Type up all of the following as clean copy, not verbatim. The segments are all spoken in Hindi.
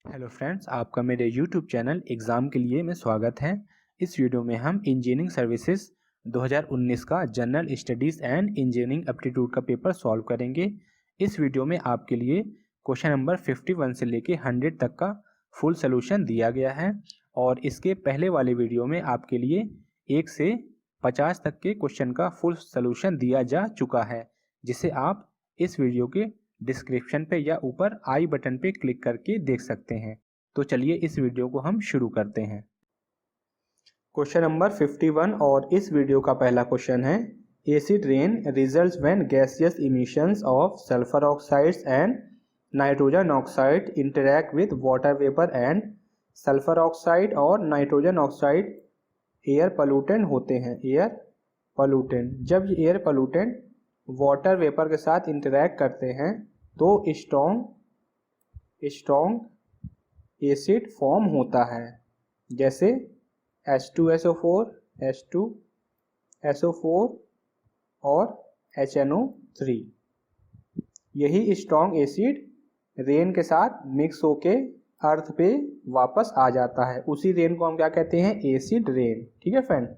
हेलो फ्रेंड्स, आपका मेरे यूट्यूब चैनल एग्ज़ाम के लिए में स्वागत है। इस वीडियो में हम इंजीनियरिंग सर्विसेज 2019 का general studies and engineering aptitude का पेपर सॉल्व करेंगे। इस वीडियो में आपके लिए क्वेश्चन नंबर 51 से लेके 100 तक का फुल सोल्यूशन दिया गया है और इसके पहले वाले वीडियो में आपके लिए 1 से 50 तक के क्वेश्चन का फुल सोल्यूशन दिया जा चुका है, जिसे आप इस वीडियो के डिस्क्रिप्शन पे या ऊपर आई बटन पे क्लिक करके देख सकते हैं। तो चलिए इस वीडियो को हम शुरू करते हैं। क्वेश्चन नंबर 51 और इस वीडियो का पहला क्वेश्चन है, acid rain results when gaseous emissions of sulphur oxides and nitrogen oxide interact with water vapour and sulphur oxide और नाइट्रोजन ऑक्साइड एयर पॉल्यूटेंट होते हैं। एयर पॉल्यूटेंट, जब ये एयर पॉल्यूटेंट वाटर वेपर के साथ इंटरैक्ट करते हैं तो स्ट्रॉन्ग एसिड फॉर्म होता है, जैसे H2SO4, H2SO4 और HNO3। यही स्ट्रॉन्ग एसिड रेन के साथ मिक्स होके अर्थ पे वापस आ जाता है। उसी रेन को हम क्या कहते हैं? Acid rain. ठीक है फ्रेंड।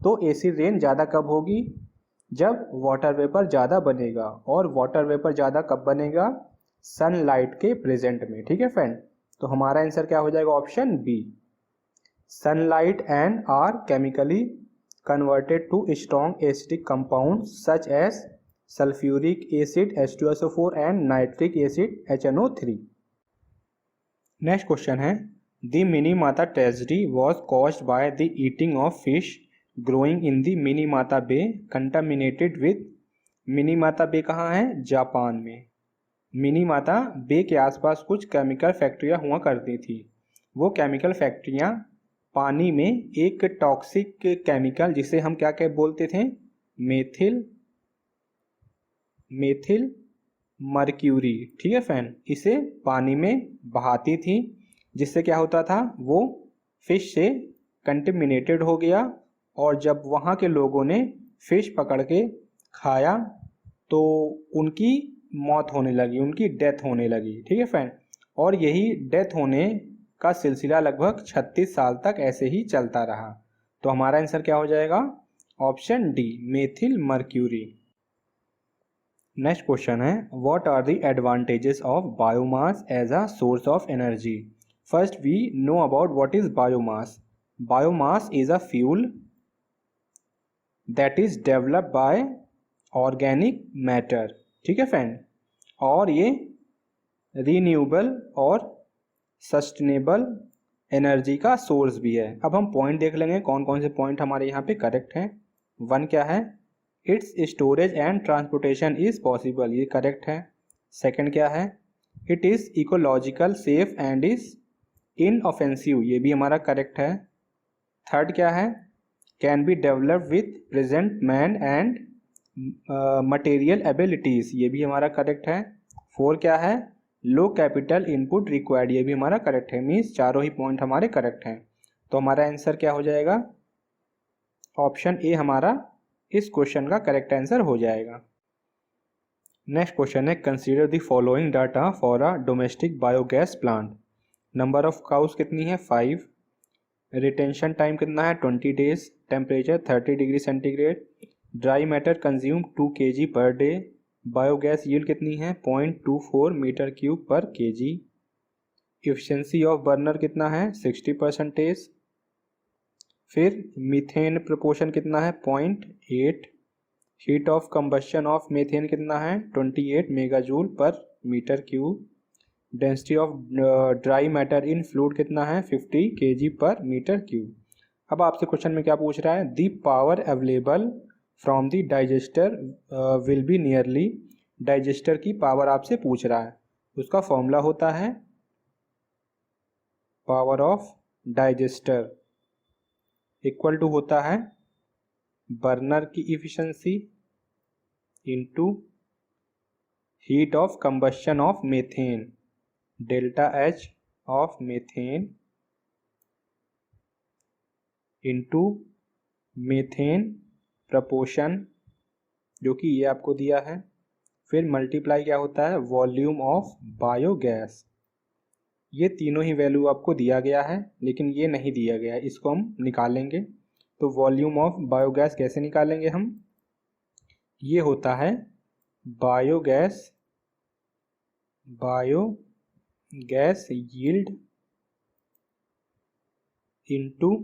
तो एसिड रेन ज़्यादा कब होगी? जब वाटर वेपर ज़्यादा बनेगा, और वाटर वेपर ज़्यादा कब बनेगा? सनलाइट के प्रेजेंट में। ठीक है फ्रेंड। तो हमारा आंसर क्या हो जाएगा? Option B. Sunlight and are chemically converted to strong acidic compound such as sulphuric acid H2SO4 and nitric acid HNO3। Next question है, the Minamata tragedy was caused by the eating of fish growing in the Minamata bay contaminated with. Minamata bay कहाँ है? जापान में। मिनीमाता बे के आसपास कुछ केमिकल फैक्ट्रियाँ हुआ करती थी। वो केमिकल फैक्ट्रियाँ पानी में एक टॉक्सिक केमिकल, जिसे हम क्या क्या बोलते थे? Methyl mercury. ठीक है फ्रेंड। इसे पानी में बहाती थी, जिससे क्या होता था? वो फिश से कंटेमिनेटेड हो गया, और जब वहाँ के लोगों ने फिश पकड़ के खाया तो उनकी मौत होने लगी, उनकी डेथ होने लगी। ठीक है फ्रेंड। और यही डेथ होने का सिलसिला लगभग 36 साल तक ऐसे ही चलता रहा। तो हमारा आंसर क्या हो जाएगा? Option D, methyl mercury. Next question है, what are the advantages of biomass as a source of energy? First we know about what is biomass. Biomass is a fuel that is developed by organic matter. ठीक है फ्रेंड। और ये रीन्यूएबल और सस्टेनेबल एनर्जी का सोर्स भी है। अब हम पॉइंट देख लेंगे कौन कौन से पॉइंट हमारे यहाँ पे करेक्ट हैं। 1 क्या है? It's storage and transportation is possible, ये करेक्ट है। 2 क्या है? It is ecological safe and is inoffensive, ये भी हमारा करेक्ट है। 3 क्या है? Can be developed with present man and material abilities, ये भी हमारा करेक्ट है। 4 क्या है? लो कैपिटल इनपुट रिक्वायर्ड, ये भी हमारा करेक्ट है। मीन्स चारों ही पॉइंट हमारे करेक्ट हैं। तो हमारा आंसर क्या हो जाएगा? ऑप्शन ए हमारा इस क्वेश्चन का करेक्ट आंसर हो जाएगा। नेक्स्ट क्वेश्चन है, consider the following data for a domestic biogas plant. Number of cows कितनी है? 5। रिटेंशन टाइम कितना है? 20 days. Temperature 30 degree centigrade. Dry matter consume 2 kg per day. Biogas yield कितनी है? 0.24 मीटर क्यूब पर kg। एफिशिएंसी ऑफ बर्नर कितना है? 60%। फिर मीथेन प्रोपोर्शन कितना है? 0.8। Heat of combustion of methane कितना है? 28 मेगाजूल पर metre cube. Density of dry matter in fluid कितना है? 50 kg पर मीटर क्यूब। अब आपसे क्वेश्चन में क्या पूछ रहा है? The power available from the digester will be nearly. Digester की पावर आपसे पूछ रहा है। उसका फॉर्मूला होता है power of digester equal to होता है बर्नर की efficiency into heat of combustion of methane, delta H of methane into methane proportion, जो कि ये आपको दिया है। फिर मल्टीप्लाई क्या होता है? Volume of biogas. ये तीनों ही वैल्यू आपको दिया गया है, लेकिन ये नहीं दिया गया है, इसको हम निकालेंगे। तो वॉल्यूम ऑफ बायोगैस कैसे निकालेंगे हम? ये होता है biogas yield into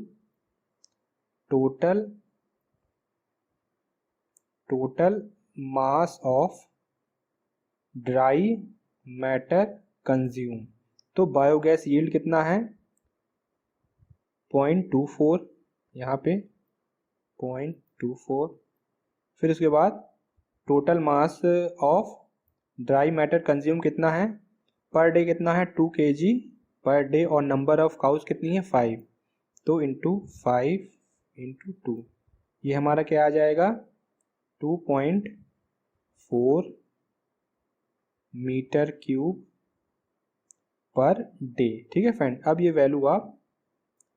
total mass of dry matter consume. तो बायोगैस यील्ड कितना है? 0.24, यहाँ पे 0.24। फिर उसके बाद total mass of dry matter consume कितना है? पर डे कितना है? 2 kg पर डे, और नंबर ऑफ काउस कितनी है? 5। तो इंटू 5 इंटू 2, ये हमारा क्या आ जाएगा? 2.4 मीटर क्यूब पर डे। ठीक है फ्रेंड, अब ये वैल्यू आप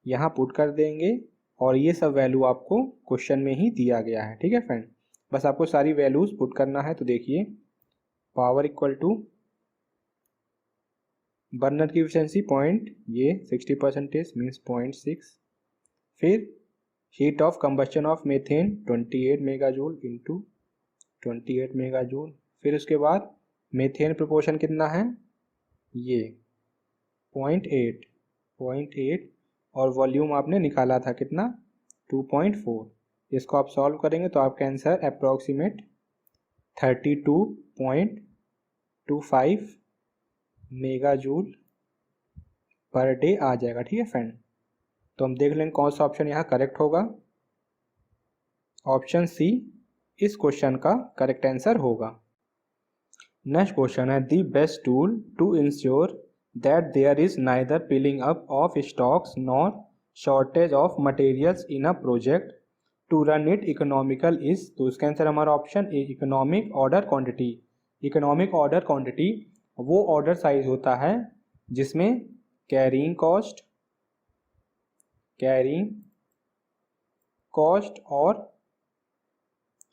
यहाँ पुट कर देंगे, और ये सब वैल्यू आपको क्वेश्चन में ही दिया गया है। ठीक है फ्रेंड, बस आपको सारी वैल्यूज पुट करना है। तो देखिए, पावर इक्वल टू बर्नर की एफिशिएंसी ये 60% मीन्स 0.6। फिर heat of combustion of methane 28 megajoule into 28 megajoule. फिर उसके बाद मीथेन प्रोपोर्शन कितना है? ये 0.8, और वॉल्यूम आपने निकाला था कितना? 2.4। इसको आप सॉल्व करेंगे तो आपका answer approximate 32.25 megajoule per day आ जाएगा। ठीक है फ्रेंड, तो हम देख लेंगे कौन सा ऑप्शन यहाँ करेक्ट होगा। ऑप्शन सी इस क्वेश्चन का करेक्ट आंसर होगा। नेक्स्ट क्वेश्चन है, the best tool to ensure that there is neither piling up of stocks nor shortage of materials in a project to run it economical is। तो इसका आंसर हमारा ऑप्शन ए, economic order quantity. Economic order quantity वो ऑर्डर साइज होता है जिसमें कैरिंग कॉस्ट और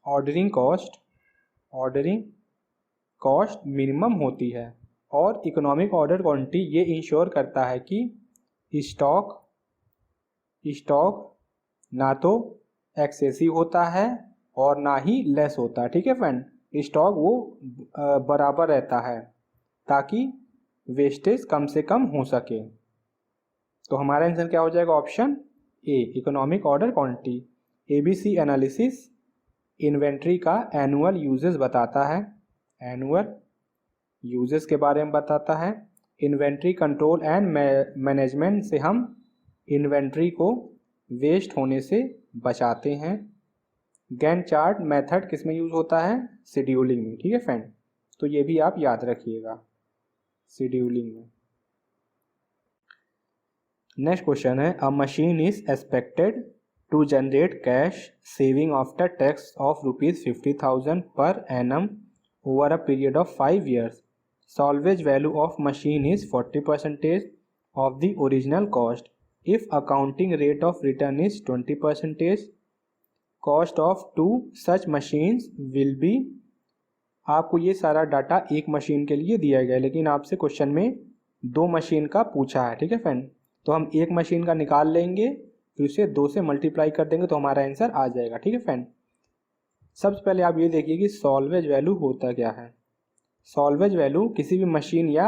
ऑर्डरिंग कॉस्ट मिनिमम होती है। और इकोनॉमिक ऑर्डर क्वांटिटी ये इंश्योर करता है कि स्टॉक ना तो एक्सेसिव होता है और ना ही लेस होता है। ठीक है फ्रेंड, स्टॉक वो बराबर रहता है ताकि वेस्टेज कम से कम हो सके। तो हमारा आंसर क्या हो जाएगा? ऑप्शन ए, economic order quantity. ABC analysis inventory का एनुअल यूजेस बताता है, एनुअल यूजेस के बारे में बताता है। इन्वेंट्री कंट्रोल एंड मैनेजमेंट से हम इन्वेंट्री को वेस्ट होने से बचाते हैं। गैंट चार्ट मेथड किस में यूज होता है? शेड्यूलिंग में। ठीक है फ्रेंड, तो ये भी आप याद रखिएगा, शेड्यूलिंग में। नेक्स्ट क्वेश्चन है, a machine is expected to generate cash saving after tax of ₹50,000 per annum over a period of 5 years। Salvage value of machine is 40% of the original cost. If accounting rate of return is 20%, cost of 2 such machines will be। आपको ये सारा डाटा एक मशीन के लिए दिया गया है, लेकिन आपसे क्वेश्चन में 2 मशीन का पूछा है। ठीक है फ्रेंड, तो हम एक मशीन का निकाल लेंगे, फिर उसे 2 से मल्टीप्लाई कर देंगे तो हमारा आंसर आ जाएगा। ठीक है फ्रेंड, सबसे पहले आप ये देखिए कि सॉल्वेज वैल्यू होता क्या है। सॉल्वेज वैल्यू किसी भी मशीन या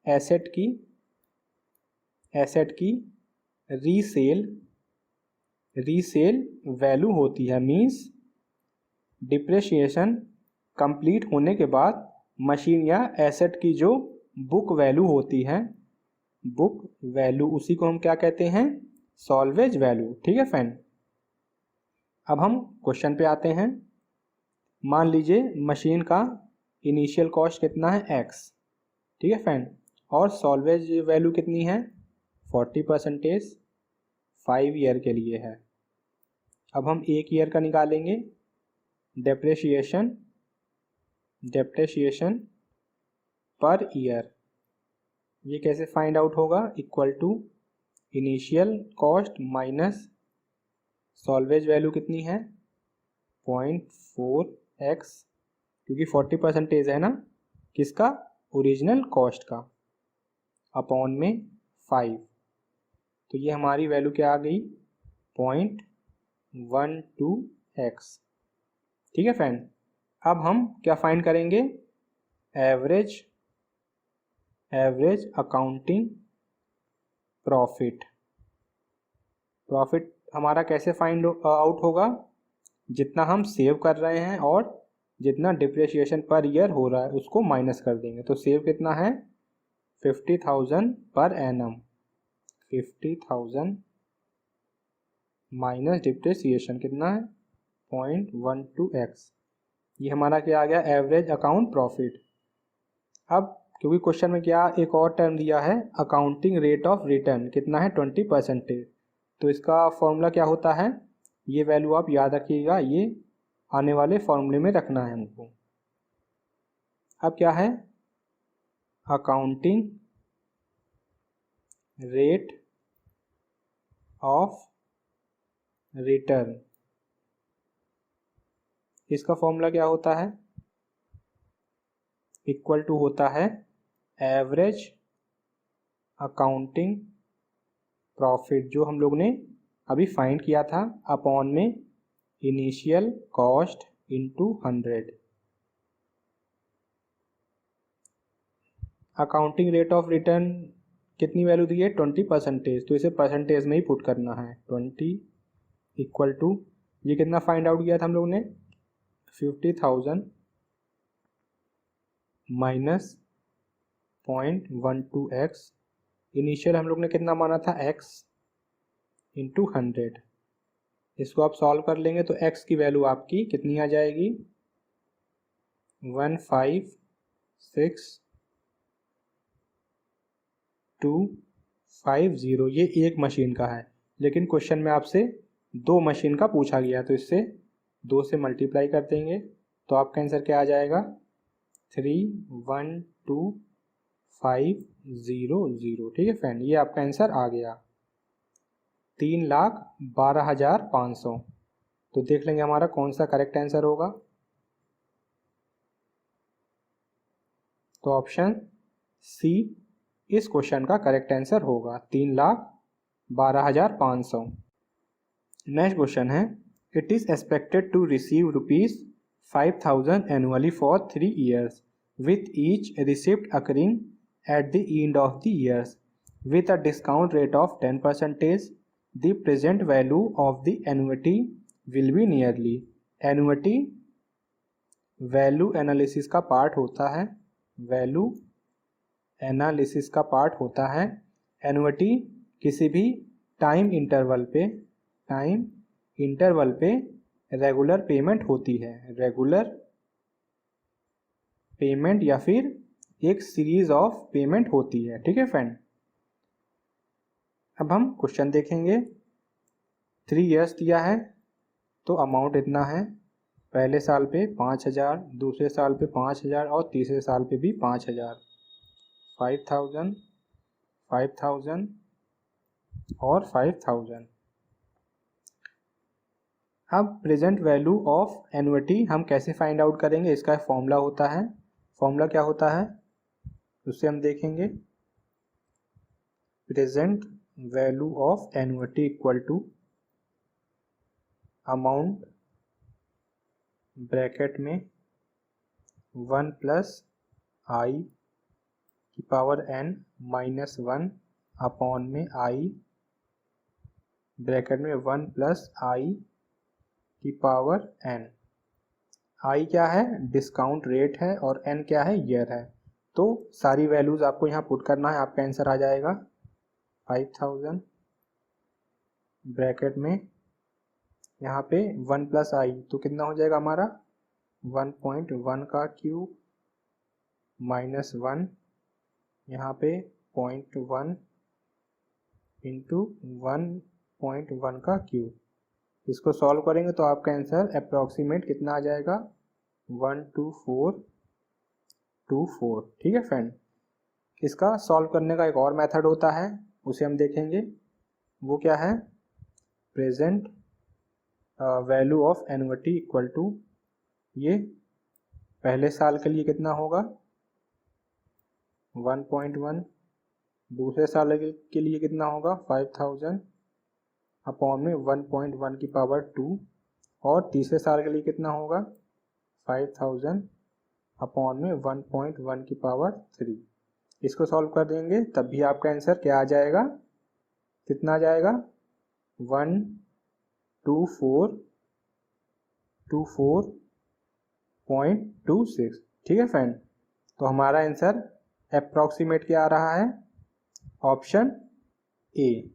एसेट की रीसेल वैल्यू होती है। मींस डिप्रेशिएशन कंप्लीट होने के बाद मशीन या एसेट की जो बुक वैल्यू होती है, बुक वैल्यू, उसी को हम क्या कहते हैं? Salvage value. ठीक है फ्रेंड, अब हम क्वेश्चन पे आते हैं। मान लीजिए मशीन का इनिशियल कॉस्ट कितना है? x। ठीक है फ्रेंड, और सॉल्वेज वैल्यू कितनी है? 40%, 5 ईयर के लिए है। अब हम 1 ईयर का निकालेंगे। डेप्रेशिएशन पर ईयर, ये कैसे फाइंड आउट होगा? Equal to initial cost minus salvage value कितनी है? 0.4x, क्योंकि 40% है ना किसका? ओरिजिनल कॉस्ट का। अपॉन में 5, तो ये हमारी वैल्यू क्या आ गई 0.12x। ठीक है फ्रेंड, अब हम क्या फाइंड करेंगे, एवरेज अकाउंटिंग प्रॉफिट। प्रॉफिट हमारा कैसे फाइंड आउट होगा, जितना हम सेव कर रहे हैं और जितना डिप्रिसिएशन पर ईयर हो रहा है उसको माइनस कर देंगे। तो सेव कितना है 50,000 पर एनम, 50,000 माइनस डिप्रिसिएशन कितना है 0.12x। ये हमारा क्या आ गया एवरेज अकाउंट प्रॉफिट। अब क्योंकि क्वेश्चन में क्या एक और टर्म दिया है अकाउंटिंग रेट ऑफ रिटर्न कितना है 20%, तो इसका फॉर्मूला क्या होता है, ये वैल्यू आप याद रखिएगा, ये आने वाले फॉर्मूले में रखना है हमको। अब क्या है अकाउंटिंग रेट ऑफ रिटर्न, इसका फॉर्मूला क्या होता है, इक्वल टू होता है एवरेज अकाउंटिंग प्रॉफिट जो हम लोग ने अभी फाइंड किया था अपॉन में initial cost into 100। Accounting rate of return कितनी वैल्यू दी है 20%, तो इसे परसेंटेज में ही पुट करना है 20 इक्वल टू, ये कितना फाइंड आउट किया था हम लोग ने 50,000 माइनस 0.12x, इनिशियल हम लोग ने कितना माना था x इंटू 100। इसको आप सॉल्व कर लेंगे तो x की वैल्यू आपकी कितनी आ जाएगी 156,250। ये एक मशीन का है, लेकिन क्वेश्चन में आपसे 2 मशीन का पूछा गया, तो इससे 2 से मल्टीप्लाई कर देंगे तो आपका आंसर क्या आ जाएगा 312,500। ठीक है फ्रेंड, ये आपका आंसर आ गया 3,12,500। तो देख लेंगे हमारा कौन सा करेक्ट आंसर होगा, तो ऑप्शन सी इस क्वेश्चन का करेक्ट आंसर होगा 3,12,500। नेक्स्ट क्वेश्चन है it is expected to receive ₹5,000 annually for 3 years with each receipt occurring at the end of the years with a discount rate of 10%. The present value of the annuity will be nearly। Annuity value analysis का पार्ट होता है, वैल्यू एनालिसिस का पार्ट होता है। एनुअटी किसी भी टाइम इंटरवल पे रेगुलर पेमेंट होती है, रेगुलर पेमेंट या फिर एक सीरीज ऑफ पेमेंट होती है। ठीक है फ्रेंड, अब हम क्वेश्चन देखेंगे। 3 years दिया है तो अमाउंट इतना है, पहले साल पे 5,000, दूसरे साल पे 5,000 और तीसरे साल पे भी 5,000, 5,000 5,000 और 5,000। अब प्रेजेंट वैल्यू ऑफ एनुअटी हम कैसे फाइंड आउट करेंगे, इसका फॉर्मूला होता है, फॉर्मूला क्या होता है उससे हम देखेंगे। Present value of annuity equal to amount bracket में 1 प्लस आई की पावर n माइनस 1 अपॉन में आई ब्रैकेट में 1 प्लस आई की पावर n। आई क्या है डिस्काउंट रेट है और n क्या है ईयर है, तो सारी वैल्यूज आपको यहाँ पुट करना है, आपका आंसर आ जाएगा 5,000 ब्रैकेट में यहाँ पे 1 प्लस आई तो कितना हो जाएगा हमारा 1.1 का क्यूब माइनस 1 यहाँ पे 0.1 इंटू 1.1 का क्यूब। इसको सॉल्व करेंगे तो आपका आंसर अप्रॉक्सीमेट कितना आ जाएगा 12424। ठीक है फ्रेंड, इसका सॉल्व करने का एक और मेथड होता है, उसे हम देखेंगे। वो क्या है present value of annuity equal to, ये पहले साल के लिए कितना होगा 1.1 दूसरे साल के लिए कितना होगा 5000 अपॉन में 1.1 की पावर 2, और तीसरे साल के लिए कितना होगा 5000 अपॉन में 1.1 की पावर 3। इसको सॉल्व कर देंगे तब भी आपका आंसर क्या आ जाएगा, कितना आ जाएगा 124.26। ठीक है फ्रेंड, तो हमारा आंसर अप्रॉक्सीमेट क्या आ रहा है, ऑप्शन ए।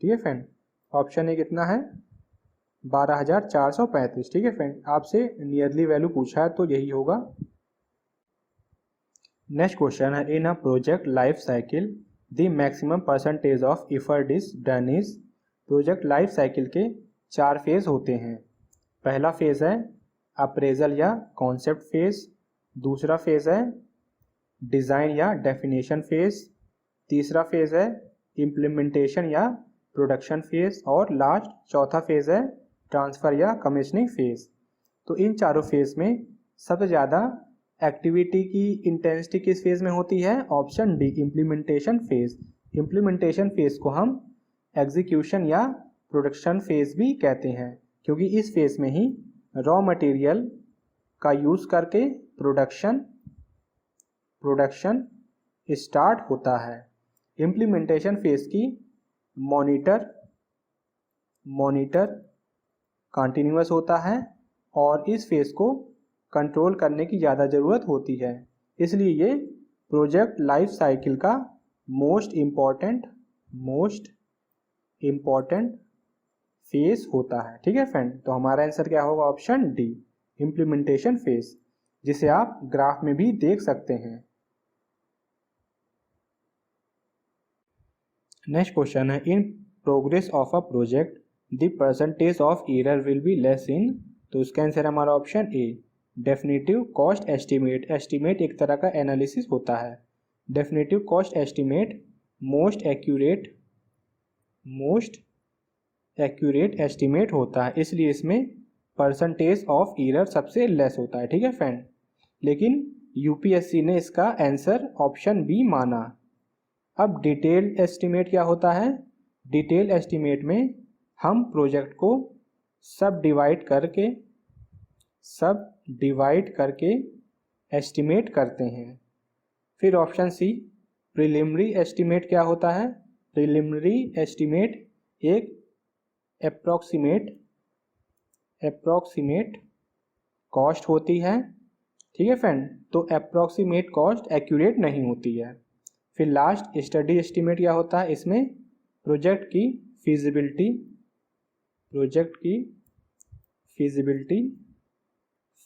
ठीक है फ्रेंड, ऑप्शन ए कितना है 12435। ठीक है फ्रेंड, आपसे नियरली वैल्यू पूछा है तो यही होगा। नेक्स्ट क्वेश्चन है, in a project life cycle the maximum percentage of effort is done is. Project life cycle के 4 फेज होते हैं। पहला फेज है अप्रेजल या कॉन्सेप्ट फेज, दूसरा फेज है डिज़ाइन या डेफिनेशन फेज, तीसरा फेज है इम्प्लीमेंटेशन या प्रोडक्शन फेज, और लास्ट चौथा फेज है ट्रांसफ़र या कमीशनिंग फेज। तो इन चारों फेज में सबसे ज़्यादा एक्टिविटी की इंटेंसिटी किस फेज में होती है, option D implementation phase. Implementation phase को हम एग्जीक्यूशन या प्रोडक्शन फेज भी कहते हैं, क्योंकि इस फेज में ही रॉ मटेरियल का यूज़ करके प्रोडक्शन स्टार्ट होता है। इम्प्लीमेंटेशन फेज की मॉनिटर कंटिन्यूअस होता है और इस फेज को कंट्रोल करने की ज़्यादा ज़रूरत होती है, इसलिए ये प्रोजेक्ट लाइफ साइकिल का मोस्ट इम्पॉर्टेंट फेज होता है। ठीक है फ्रेंड, तो हमारा आंसर क्या होगा, ऑप्शन डी इम्प्लीमेंटेशन फेज, जिसे आप ग्राफ में भी देख सकते हैं। नेक्स्ट क्वेश्चन है, in progress of a project the percentage of error will be less in. तो इसका आंसर हमारा ऑप्शन ए डेफिनेटिव कॉस्ट एस्टीमेट। एस्टीमेट एक तरह का एनालिसिस होता है। Definitive cost estimate most accurate estimate होता है, इसलिए इसमें परसेंटेज ऑफ एरर सबसे लेस होता है। ठीक है फ्रेंड, लेकिन यूपीएससी ने इसका आंसर ऑप्शन बी माना। अब डिटेल एस्टीमेट क्या होता है, डिटेल एस्टीमेट में हम प्रोजेक्ट को सब डिवाइड करके एस्टीमेट करते हैं। फिर ऑप्शन सी प्रिलिमिनरी एस्टीमेट क्या होता है, प्रिलिमिनरी एस्टीमेट एक अप्रॉक्सीमेट कॉस्ट होती है। ठीक है फ्रेंड, तो अप्रॉक्सीमेट कॉस्ट एक्यूरेट नहीं होती है। फिर लास्ट स्टडी एस्टीमेट क्या होता है, इसमें प्रोजेक्ट की फिजिबिलिटी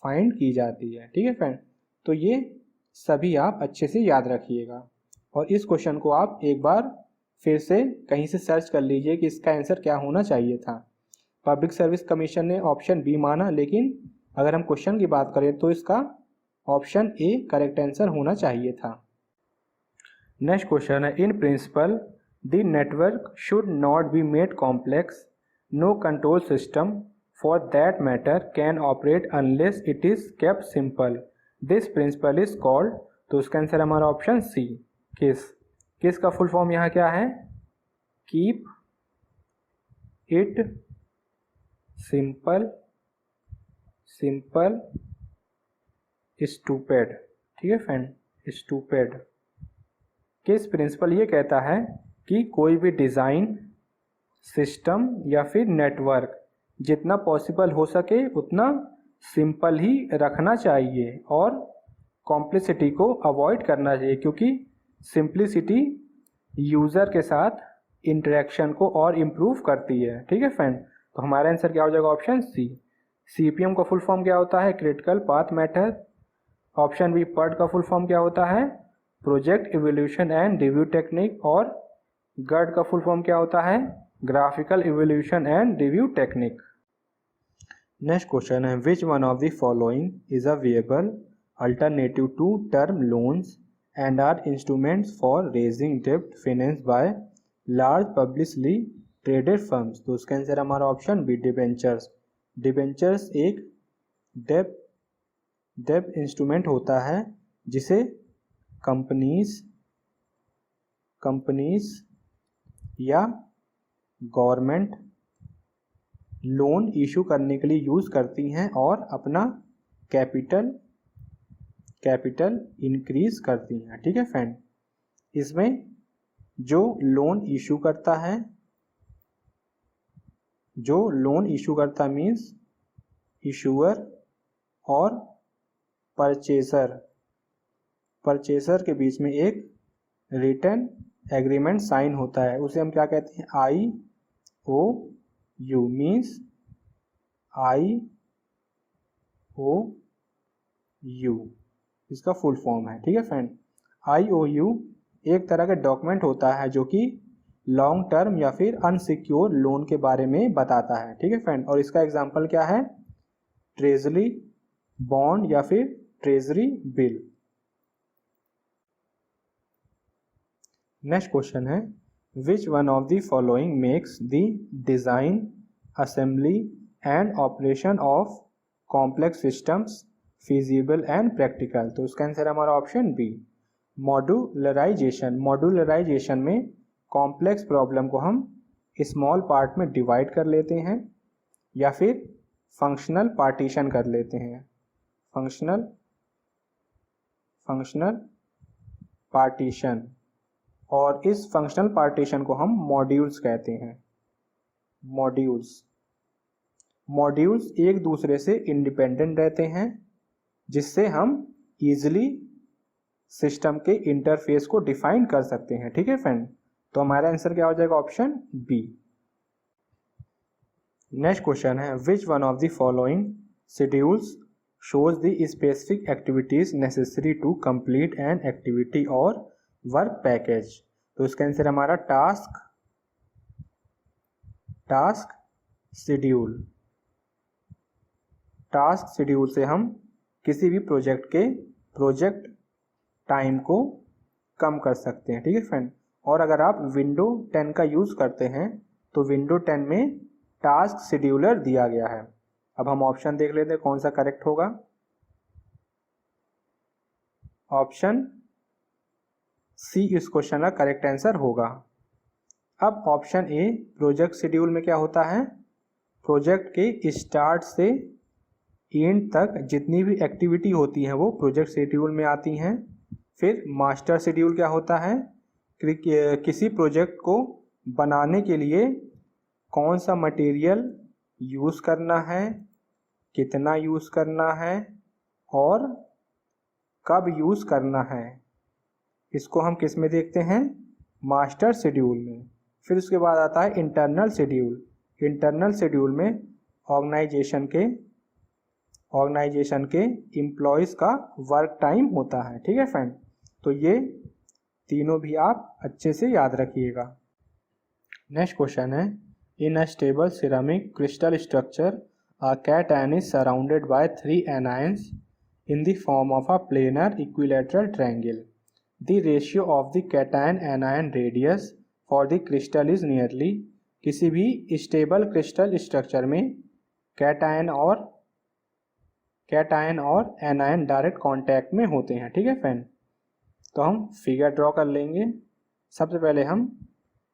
फाइंड की जाती है। ठीक है फ्रेंड, तो ये सभी आप अच्छे से याद रखिएगा और इस क्वेश्चन को आप एक बार फिर से कहीं से सर्च कर लीजिए कि इसका आंसर क्या होना चाहिए था। पब्लिक सर्विस कमीशन ने ऑप्शन बी माना, लेकिन अगर हम क्वेश्चन की बात करें तो इसका ऑप्शन ए करेक्ट आंसर होना चाहिए था। नेक्स्ट क्वेश्चन है, in principle the network should not be made complex, no control system for that matter can operate unless it is kept simple, this principle is called. तो उसका आंसर हमारा ऑप्शन सी किस का फुल फॉर्म यहाँ क्या है, कीप इट सिंपल स्टूपिड। ठीक है फ्रेंड, स्टूपिड किस प्रिंसिपल ये कहता है कि कोई भी डिज़ाइन सिस्टम या फिर नेटवर्क जितना पॉसिबल हो सके उतना सिंपल ही रखना चाहिए और कॉम्प्लेक्सिटी को अवॉइड करना चाहिए, क्योंकि सिंप्लिसिटी यूज़र के साथ इंटरेक्शन को और इम्प्रूव करती है। ठीक है फ्रेंड, तो हमारा आंसर क्या हो जाएगा, ऑप्शन सी। सीपीएम का फुल फॉर्म क्या होता है, critical path method. Option B PERT का फुल फॉर्म क्या होता है, project evolution and review technique. और गर्ड का फुल फॉर्म क्या होता है, graphical evolution and review technique. Next question है, which one of the following is a viable alternative to term loans and are instruments for raising डेब्ट finance by large publicly traded firms. तो उसका आंसर हमारा ऑप्शन बी डिबेंचर्स। डिबेंचर्स एक डेब्ट इंस्ट्रूमेंट होता है जिसे कंपनीज कंपनीज या गवर्नमेंट लोन इशू करने के लिए यूज़ करती हैं और अपना कैपिटल इंक्रीज करती हैं। ठीक है फ्रेंड, इसमें जो लोन इशू करता मीन्स इशूअर और परचेसर के बीच में एक रिटन एग्रीमेंट साइन होता है, उसे हम क्या कहते हैं, IOU मीन्स IOU इसका फुल फॉर्म है। ठीक है फ्रेंड, IOU एक तरह का डॉक्यूमेंट होता है जो कि लॉन्ग टर्म या फिर अनसिक्योर लोन के बारे में बताता है। ठीक है फ्रेंड, और इसका एग्जांपल क्या है, ट्रेजरी बॉन्ड या फिर ट्रेजरी बिल। नेक्स्ट क्वेश्चन है, which one of the following makes the design, assembly and operation of complex systems feasible and practical. तो इसका आंसर हमारा ऑप्शन बी, मॉड्यूलराइजेशन में कॉम्प्लेक्स प्रॉब्लम को हम स्मॉल पार्ट में डिवाइड कर लेते हैं या फिर फंक्शनल पार्टीशन कर लेते हैं, फंक्शनल पार्टीशन, और इस फंक्शनल पार्टीशन को हम मॉड्यूल्स कहते हैं। मॉड्यूल्स एक दूसरे से इंडिपेंडेंट रहते हैं जिससे हम इजीली सिस्टम के इंटरफेस को डिफाइन कर सकते हैं। ठीक है फ्रेंड, तो हमारा आंसर क्या हो जाएगा, ऑप्शन बी। नेक्स्ट क्वेश्चन है, which one of the following schedules shows the specific activities necessary to complete an activity और वर्क पैकेज। तो इसका आंसर हमारा टास्क शेड्यूल से हम किसी भी प्रोजेक्ट टाइम को कम कर सकते हैं। ठीक है फ्रेंड, और अगर आप विंडो 10 का यूज़ करते हैं तो विंडो 10 में टास्क शेड्यूलर दिया गया है। अब हम ऑप्शन देख लेते हैं कौन सा करेक्ट होगा। ऑप्शन सी इस क्वेश्चन का करेक्ट आंसर होगा। अब ऑप्शन ए, प्रोजेक्ट शेड्यूल में क्या होता है, प्रोजेक्ट के स्टार्ट से एंड तक जितनी भी एक्टिविटी होती हैं वो प्रोजेक्ट शेड्यूल में आती हैं। फिर मास्टर शेड्यूल क्या होता है, किसी प्रोजेक्ट को बनाने के लिए कौन सा मटेरियल यूज़ करना है, कितना यूज़ करना है और कब यूज़ करना है, इसको हम किस में देखते हैं, मास्टर शेड्यूल में। फिर उसके बाद आता है इंटरनल शेड्यूल में ऑर्गेनाइजेशन के एम्प्लॉयज़ का वर्क टाइम होता है। ठीक है फ्रेंड, तो ये तीनों भी आप अच्छे से याद रखिएगा। नेक्स्ट क्वेश्चन है, in a stable ceramic crystal structure a cation is surrounded by 3 anions in the form of a planar equilateral triangle. The ratio of the cation-anion radius for the crystal is nearly। किसी भी स्टेबल क्रिस्टल स्ट्रक्चर में कैटायन और एनायन डायरेक्ट कांटेक्ट में होते हैं। ठीक है फ्रेंड, तो हम फिगर ड्रॉ कर लेंगे। सबसे पहले हम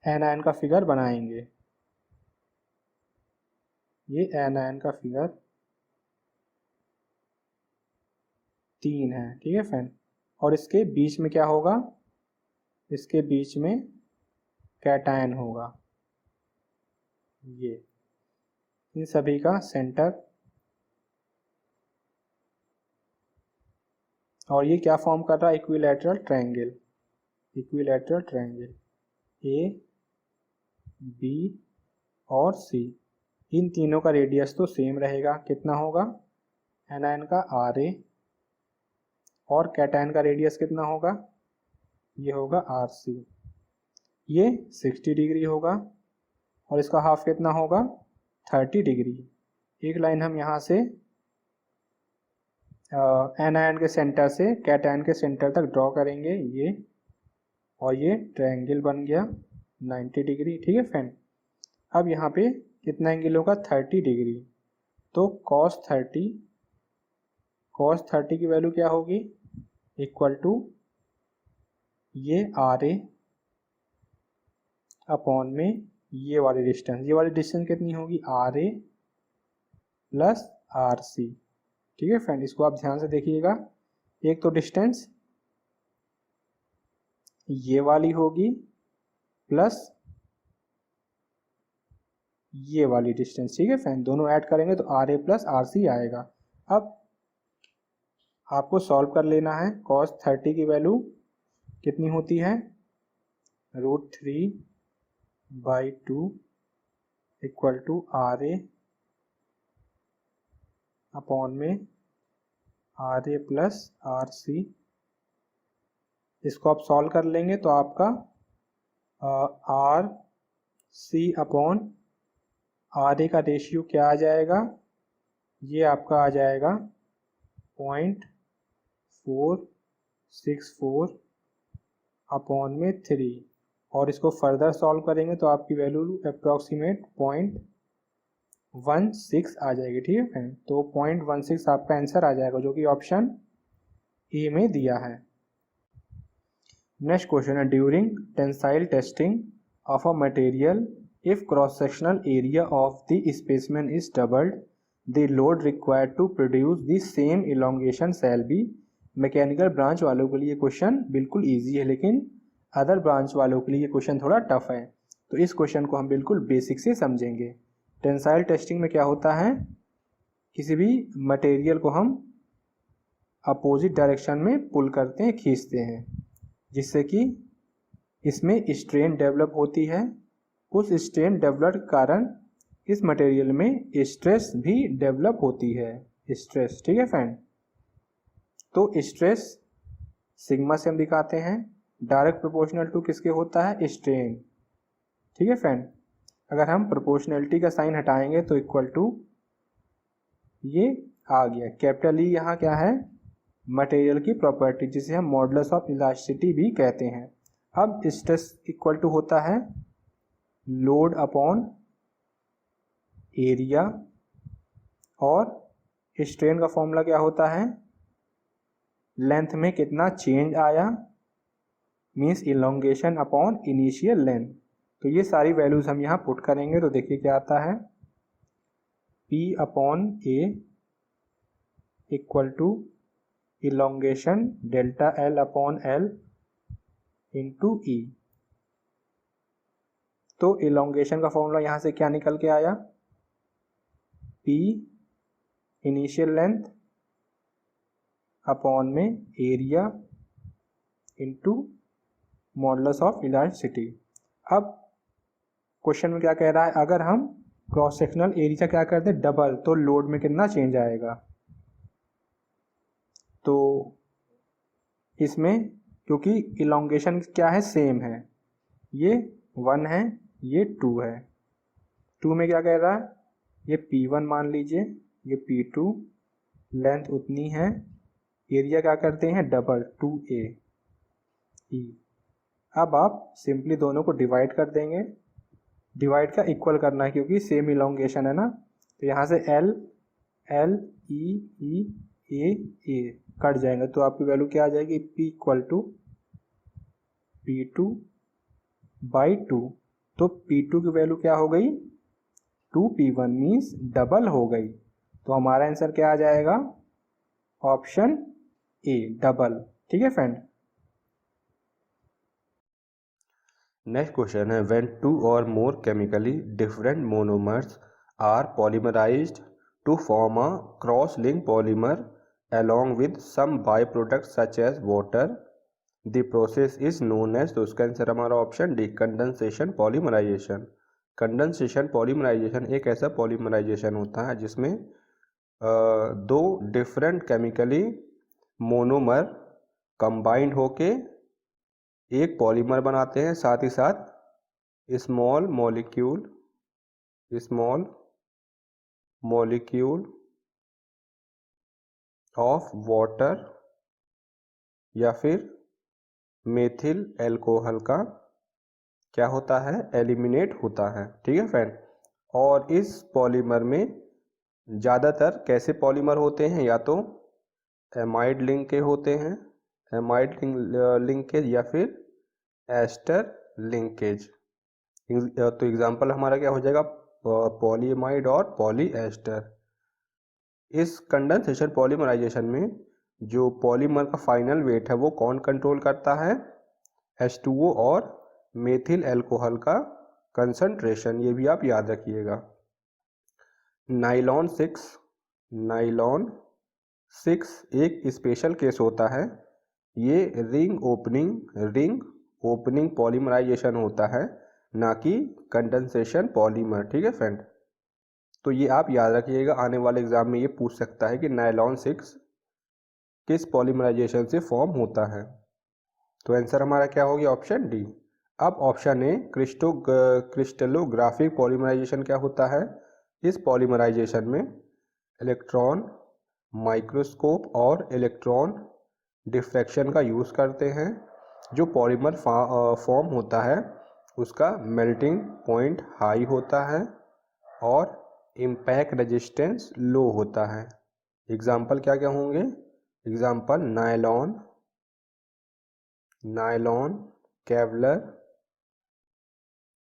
एनायन का फिगर बनाएंगे। ये एनायन का फिगर 3 है। ठीक है फ्रेंड, और इसके बीच में क्या होगा, इसके बीच में कैटायन होगा, ये इन सभी का सेंटर। और ये क्या फॉर्म कर रहा है, इक्विलैटरल ट्रायंगल ए बी और सी। इन तीनों का रेडियस तो सेम रहेगा, कितना होगा, एनायन का RA, और कैटायन का रेडियस कितना होगा, ये होगा RC। ये 60 डिग्री होगा और इसका हाफ कितना होगा, 30 डिग्री। एक लाइन हम यहाँ से एनायन के सेंटर से कैटायन के सेंटर तक ड्रॉ करेंगे, ये, और ये ट्रायंगल बन गया 90 डिग्री। ठीक है फ्रेंड, अब यहाँ पे कितना एंगल होगा, 30 डिग्री। तो cos 30 की वैल्यू क्या होगी, इक्वल टू ये RA अपॉन में ये वाली डिस्टेंस कितनी होगी, R A plus R C. ठीक है फ्रेंड, इसको आप ध्यान से देखिएगा। एक तो डिस्टेंस ये वाली होगी प्लस ये वाली डिस्टेंस। ठीक है फ्रेंड, दोनों ऐड करेंगे तो R A plus R C आएगा। अब आपको सॉल्व कर लेना है। cos 30 की वैल्यू कितनी होती है, √3/2 equal to R A upon में R A plus R C. इसको आप सॉल्व कर लेंगे तो आपका R C upon R A का रेशियो क्या आ जाएगा, ये आपका आ जाएगा 0.464 अपॉन में 3। और इसको फर्दर सॉल्व करेंगे तो आपकी वैल्यू अप्रॉक्सीमेट 0.16 आ जाएगी। ठीक है फ्रेंड, तो 0.16 आपका आंसर आ जाएगा, जो कि ऑप्शन ए में दिया है। नेक्स्ट क्वेश्चन है, during tensile testing of a material if cross sectional area of the specimen is doubled, the load required to produce the same elongation shall be। Mechanical branch वालों के लिए क्वेश्चन बिल्कुल इजी है, लेकिन अदर ब्रांच वालों के लिए क्वेश्चन थोड़ा टफ है। तो इस क्वेश्चन को हम बिल्कुल बेसिक से समझेंगे। टेंसाइल टेस्टिंग में क्या होता है, किसी भी मटेरियल को हम अपोजिट डायरेक्शन में पुल करते हैं, खींचते हैं, जिससे कि इसमें स्ट्रेन डेवलप होती है। उस स्ट्रेन डेवलप के कारण इस मटेरियल में स्ट्रेस भी डेवलप होती है, स्ट्रेस। ठीक है फ्रेंड, तो स्ट्रेस सिग्मा से हम दिखाते हैं, डायरेक्ट प्रोपोर्शनल टू किसके होता है, स्ट्रेन। ठीक है फ्रेंड, अगर हम प्रोपोर्शनलिटी का साइन हटाएंगे तो इक्वल टू ये आ गया कैपिटल ई। यहाँ क्या है, मटेरियल की प्रॉपर्टी, जिसे हम मॉडुलस ऑफ इलास्टिसिटी भी कहते हैं। अब स्ट्रेस इक्वल टू होता है लोड अपॉन एरिया, और स्ट्रेन का फॉर्मूला क्या होता है, लेंथ में कितना चेंज आया, means elongation upon initial length. तो ये सारी वैल्यूज हम यहाँ पुट करेंगे तो देखिए क्या आता है, P upon A equal to elongation delta L upon L into E. तो इलोंगेशन का फॉर्मूला यहाँ से क्या निकल के आया, P इनिशियल लेंथ अपॉन में area into modulus of elasticity. अब क्वेश्चन में क्या कह रहा है, अगर हम क्रॉस सेक्शनल एरिया क्या करते हैं डबल, तो लोड में कितना चेंज आएगा। तो इसमें क्योंकि इलोंगेशन क्या है, सेम है, ये 1 है, ये 2 है। 2 में क्या कह रहा है, ये P1 मान लीजिए, ये P2, लेंथ उतनी है, एरिया क्या करते हैं डबल 2A E। अब आप सिंपली दोनों को डिवाइड कर देंगे, डिवाइड का इक्वल करना है क्योंकि सेम इलोंगेशन है ना। तो यहाँ से L L E E A A cut जाएंगे, तो आपकी वैल्यू क्या आ जाएगी, P इक्वल टू P2/2। तो P2 की वैल्यू क्या हो गई, 2P1 मीन्स डबल हो गई। तो हमारा आंसर क्या आ जाएगा, ऑप्शन ए डबल। ठीक है फ्रेंड। नेक्स्ट क्वेश्चन है, व्हेन 2 और more chemically different monomers are polymerised to form a cross link polymer along with some byproducts such as water, the process is known as। तो उसका आंसर हमारा option D, condensation polymerisation. Condensation polymerisation एक ऐसा पॉलीमराइजेशन होता है जिसमें दो डिफरेंट केमिकली मोनोमर कंबाइंड होके एक पॉलीमर बनाते हैं, साथ ही साथ स्मॉल मॉलिक्यूल ऑफ वाटर या फिर मेथिल एल्कोहल का क्या होता है, एलिमिनेट होता है। ठीक है फ्रेंड, और इस पॉलीमर में ज़्यादातर कैसे पॉलीमर होते हैं, या तो एमाइड लिंक के होते हैं, एमाइड लिंकेज या फिर एस्टर लिंकेज। तो एग्जाम्पल हमारा क्या हो जाएगा, पॉलीमाइड और पॉलीएस्टर। इस कंडेंसेशन पॉलीमराइजेशन में जो पॉलीमर का फाइनल वेट है वो कौन कंट्रोल करता है, H2O और मेथिल अल्कोहल का कंसंट्रेशन, ये भी आप याद रखिएगा। नाइलॉन 6 एक स्पेशल केस होता है, ये रिंग ओपनिंग पॉलीमराइजेशन होता है, ना कि कंडेंसेशन पॉलीमर। ठीक है फ्रेंड, तो ये आप याद रखिएगा, आने वाले एग्जाम में ये पूछ सकता है कि नाइलॉन 6 किस पॉलीमराइजेशन से फॉर्म होता है। तो आंसर हमारा क्या हो गया, ऑप्शन डी। अब ऑप्शन ए, क्रिस्टलोग्राफिक पॉलीमराइजेशन क्या होता है। इस पॉलीमराइजेशन में इलेक्ट्रॉन माइक्रोस्कोप और इलेक्ट्रॉन डिफ्रैक्शन का यूज़ करते हैं। जो पॉलीमर फॉर्म होता है उसका मेल्टिंग पॉइंट हाई होता है और इम्पैक्ट रेजिस्टेंस लो होता है। एग्जाम्पल क्या क्या होंगे, एग्जाम्पल नायलॉन,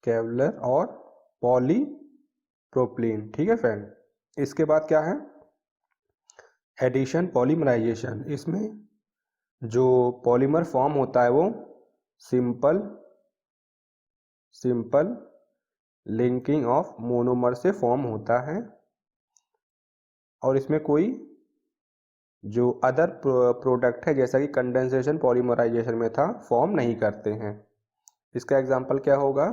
केवलर और पॉलीप्रोपिलीन। ठीक है फ्रेंड, इसके बाद क्या है, एडिशन पॉलीमराइजेशन। इसमें जो पॉलीमर फॉर्म होता है वो सिंपल लिंकिंग ऑफ मोनोमर से फॉर्म होता है और इसमें कोई जो अदर प्रोडक्ट है जैसा कि कंडेंसेशन पॉलीमराइजेशन में था फॉर्म नहीं करते हैं। इसका एग्जांपल क्या होगा,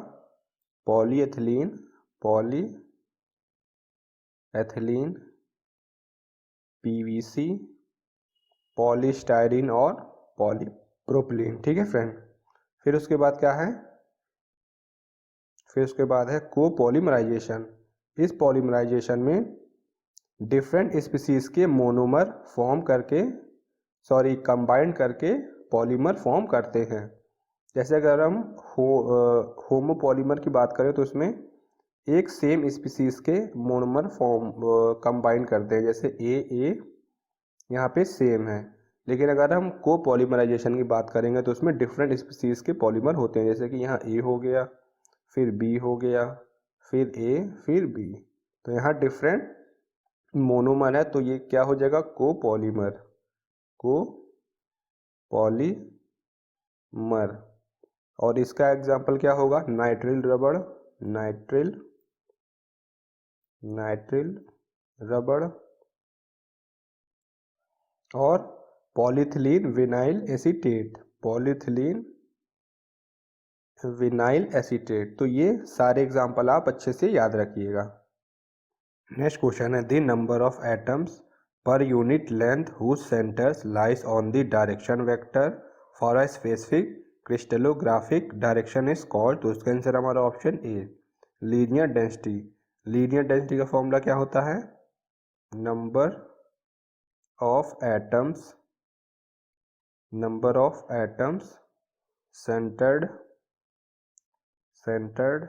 पॉलीएथिलीन, पीवीसी, पॉलीस्टाइरीन और पॉलीप्रोपिलीन। ठीक है फ्रेंड, फिर उसके बाद क्या है, फिर उसके बाद है कोपॉलीमराइजेशन। इस पॉलीमराइजेशन में डिफरेंट स्पीसीज के मोनोमर कंबाइंड करके पॉलीमर फॉर्म करते हैं। जैसे अगर हम होमोपॉलीमर की बात करें तो उसमें एक सेम स्पीसीज के मोनोमर कंबाइंड करते हैं, जैसे ए यहाँ पे सेम है। लेकिन अगर हम कोपॉलीमराइजेशन की बात करेंगे तो उसमें डिफरेंट स्पीसीज के पॉलीमर होते हैं, जैसे कि यहाँ ए हो गया, फिर बी हो गया, फिर ए, फिर बी। तो यहाँ डिफरेंट मोनोमर है, तो ये क्या हो जाएगा, कोपॉलीमर। और इसका एग्जाम्पल क्या होगा, नाइट्रिल रबड़ और पॉलीथिलीन विनाइल एसीटेट। तो ये सारे एग्जाम्पल आप अच्छे से याद रखिएगा। नेक्स्ट क्वेश्चन है, the number of atoms per unit length whose centres lies on the direction vector for a specific crystallographic direction is called. तो उसका आंसर हमारा ऑप्शन ए, लीनियर डेंसिटी का फॉर्मूला क्या होता है, number of atoms centered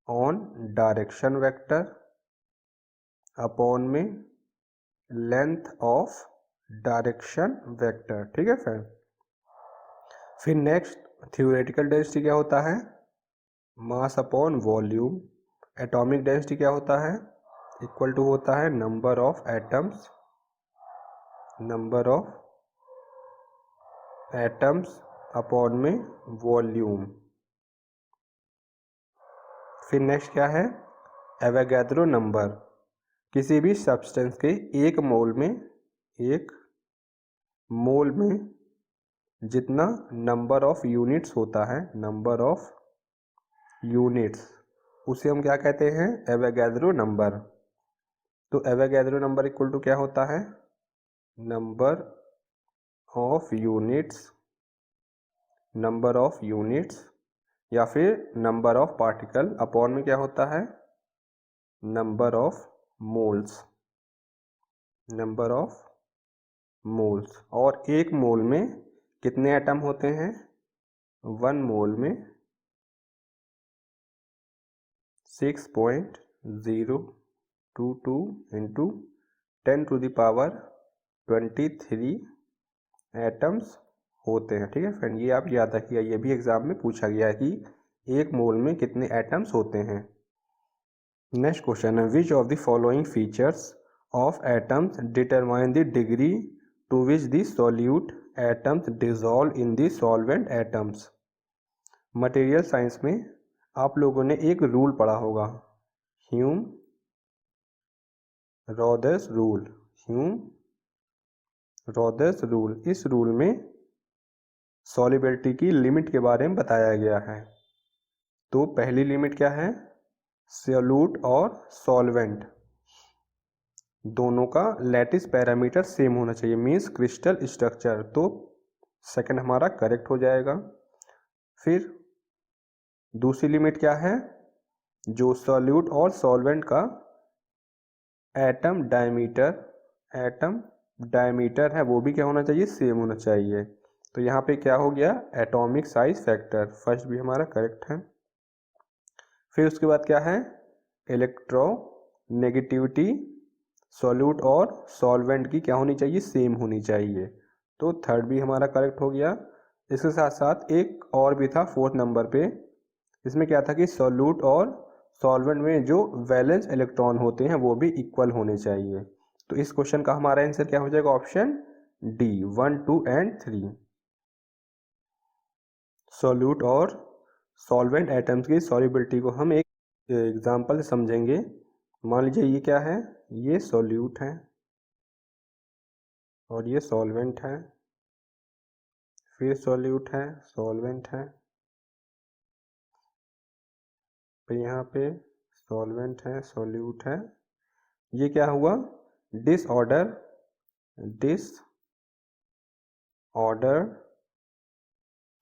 on direction vector upon में लेंथ ऑफ डायरेक्शन वेक्टर। ठीक है फ्रेंड, फिर नेक्स्ट थ्योरेटिकल डेंसिटी क्या होता है, mass upon volume. Atomic density क्या होता है, इक्वल टू होता है नंबर ऑफ एटम्स अपॉन में वॉल्यूम। फिर नेक्स्ट क्या है, एवोगैड्रो नंबर। किसी भी सब्सटेंस के एक मोल में जितना नंबर ऑफ यूनिट्स होता है, उसे हम क्या कहते हैं, एवोगैड्रो नंबर। तो एवोगैड्रो नंबर इक्वल टू क्या होता है, नंबर ऑफ यूनिट्स या फिर नंबर ऑफ पार्टिकल अपॉन में क्या होता है, नंबर ऑफ मोल्स। और एक मोल में कितने एटम होते हैं, 1 मोल में 6.022 इंटू 10⁻23 एटम्स होते हैं। ठीक है फ्रेंड, ये आप याद रखिएगा, ये भी एग्जाम में पूछा गया है कि एक मोल में कितने एटम्स होते हैं। नेक्स्ट क्वेश्चन है which of the following features of atoms determine the degree to which the solute atoms dissolve in the solvent atoms. Material science में आप लोगों ने एक रूल पढ़ा होगा, Hume Rothery's rule. Hume Rothery's rule, इस रूल में सॉल्युबिलिटी की लिमिट के बारे में बताया गया है। तो पहली लिमिट क्या है, सॉल्यूट और सॉल्वेंट दोनों का लैटिस पैरामीटर सेम होना चाहिए, मींस क्रिस्टल स्ट्रक्चर। तो सेकंड हमारा करेक्ट हो जाएगा। फिर दूसरी लिमिट क्या है, जो सॉल्यूट और सॉल्वेंट का एटम डायमीटर है वो भी क्या होना चाहिए, सेम होना चाहिए। तो यहाँ पे क्या हो गया, एटॉमिक साइज फैक्टर, फर्स्ट भी हमारा करेक्ट है। फिर उसके बाद क्या है, इलेक्ट्रोनेगेटिविटी सॉल्यूट और सॉल्वेंट की क्या होनी चाहिए, सेम होनी चाहिए। तो थर्ड भी हमारा करेक्ट हो गया। इसके साथ साथ एक और भी था फोर्थ नंबर पे, इसमें क्या था कि सॉल्यूट और सॉल्वेंट में जो वैलेंस इलेक्ट्रॉन होते हैं वो भी इक्वल होने चाहिए। तो इस क्वेश्चन का हमारा आंसर क्या हो जाएगा, ऑप्शन डी 1, 2 एंड 3। सॉल्यूट और सॉल्वेंट एटम्स की सॉल्युबिलिटी को हम एक एग्जांपल से समझेंगे। मान लीजिए ये क्या है, ये सॉल्यूट है और ये सॉल्वेंट है, फिर सॉल्यूट है, सॉल्वेंट है, फिर यहाँ पे सॉल्वेंट है, सॉल्यूट है। ये क्या हुआ, डिसऑर्डर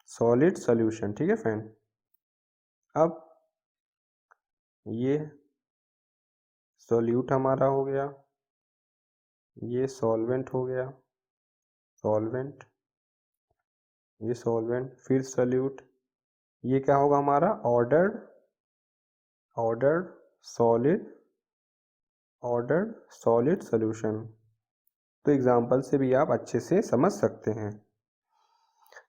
सॉलिड सॉल्यूशन। ठीक है फ्रेंड। अब ये सॉल्यूट हमारा हो गया, ये सॉल्वेंट हो गया, सॉल्वेंट, ये सॉल्वेंट, फिर सॉल्यूट। ये क्या होगा हमारा, ऑर्डर्ड सॉलिड सॉल्यूशन। तो एग्जांपल से भी आप अच्छे से समझ सकते हैं।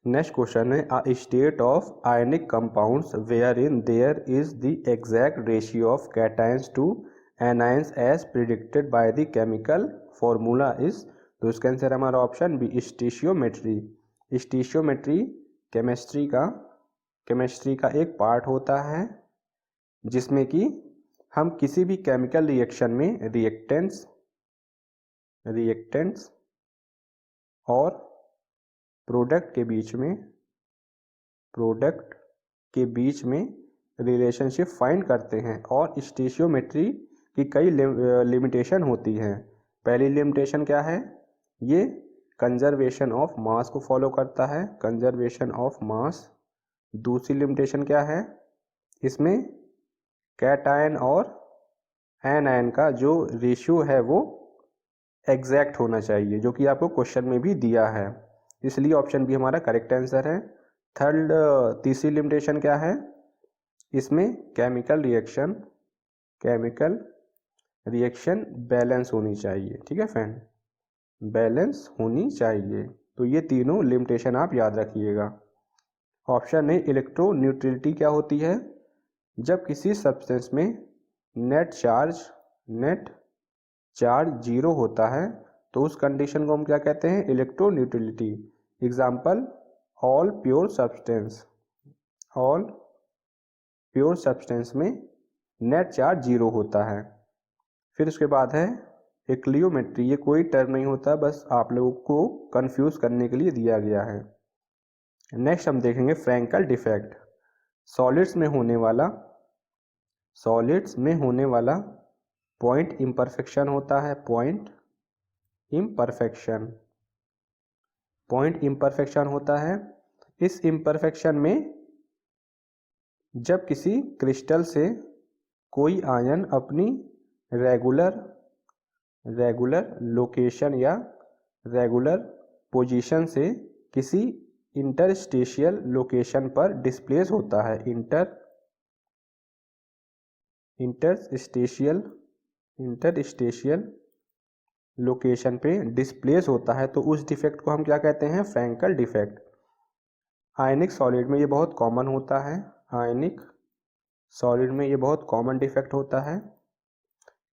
नेक्स्ट क्वेश्चन है, a state of ionic compounds wherein there is the exact ratio of cations to anions as predicted by the chemical formula is. तो इसका आंसर हमारा option B stoichiometry. Stoichiometry chemistry का एक पार्ट होता है जिसमें कि हम किसी भी केमिकल रिएक्शन में रिएक्टेंट्स और प्रोडक्ट के बीच में रिलेशनशिप फाइंड करते हैं। और स्टीशियोमेट्री की कई लिमिटेशन होती हैं। पहली लिमिटेशन क्या है, ये कंजर्वेशन ऑफ मास को फॉलो करता है, कंजर्वेशन ऑफ मास। दूसरी लिमिटेशन क्या है, इसमें कैटायन और एनायन का जो रेशियो है वो एग्जैक्ट होना चाहिए, जो कि आपको क्वेश्चन में भी दिया है। इसलिए ऑप्शन बी हमारा करेक्ट आंसर है। तीसरी लिमिटेशन क्या है, इसमें केमिकल रिएक्शन बैलेंस होनी चाहिए। ठीक है फ्रेंड, बैलेंस होनी चाहिए। तो ये तीनों लिमिटेशन आप याद रखिएगा। ऑप्शन ए इलेक्ट्रोन्यूट्रलिटी क्या होती है, जब किसी सब्सटेंस में नेट चार्ज जीरो होता है तो उस कंडीशन को हम क्या कहते हैं, इलेक्ट्रोन्यूट्रलिटी। एग्जाम्पल, ऑल प्योर सब्सटेंस में नेट चार्ज जीरो होता है। फिर उसके बाद है इक्लियोमेट्री। ये कोई टर्म नहीं होता, बस आप लोगों को कंफ्यूज करने के लिए दिया गया है। नेक्स्ट हम देखेंगे फ्रैंकल डिफेक्ट। सॉलिड्स में होने वाला पॉइंट इम्परफेक्शन होता है, पॉइंट इम्परफेक्शन होता है। इस इम्परफेक्शन में जब किसी क्रिस्टल से कोई आयन अपनी रेगुलर लोकेशन या रेगुलर पोजीशन से किसी इंटरस्टेशियल लोकेशन पर डिस्प्लेस होता है, इंटरस्टेशियल लोकेशन पे डिस्प्लेस होता है, तो उस डिफेक्ट को हम क्या कहते हैं, फ्रैंकल डिफेक्ट। आयनिक सॉलिड में ये बहुत कॉमन होता है। आयनिक सॉलिड में ये बहुत कॉमन डिफेक्ट होता है।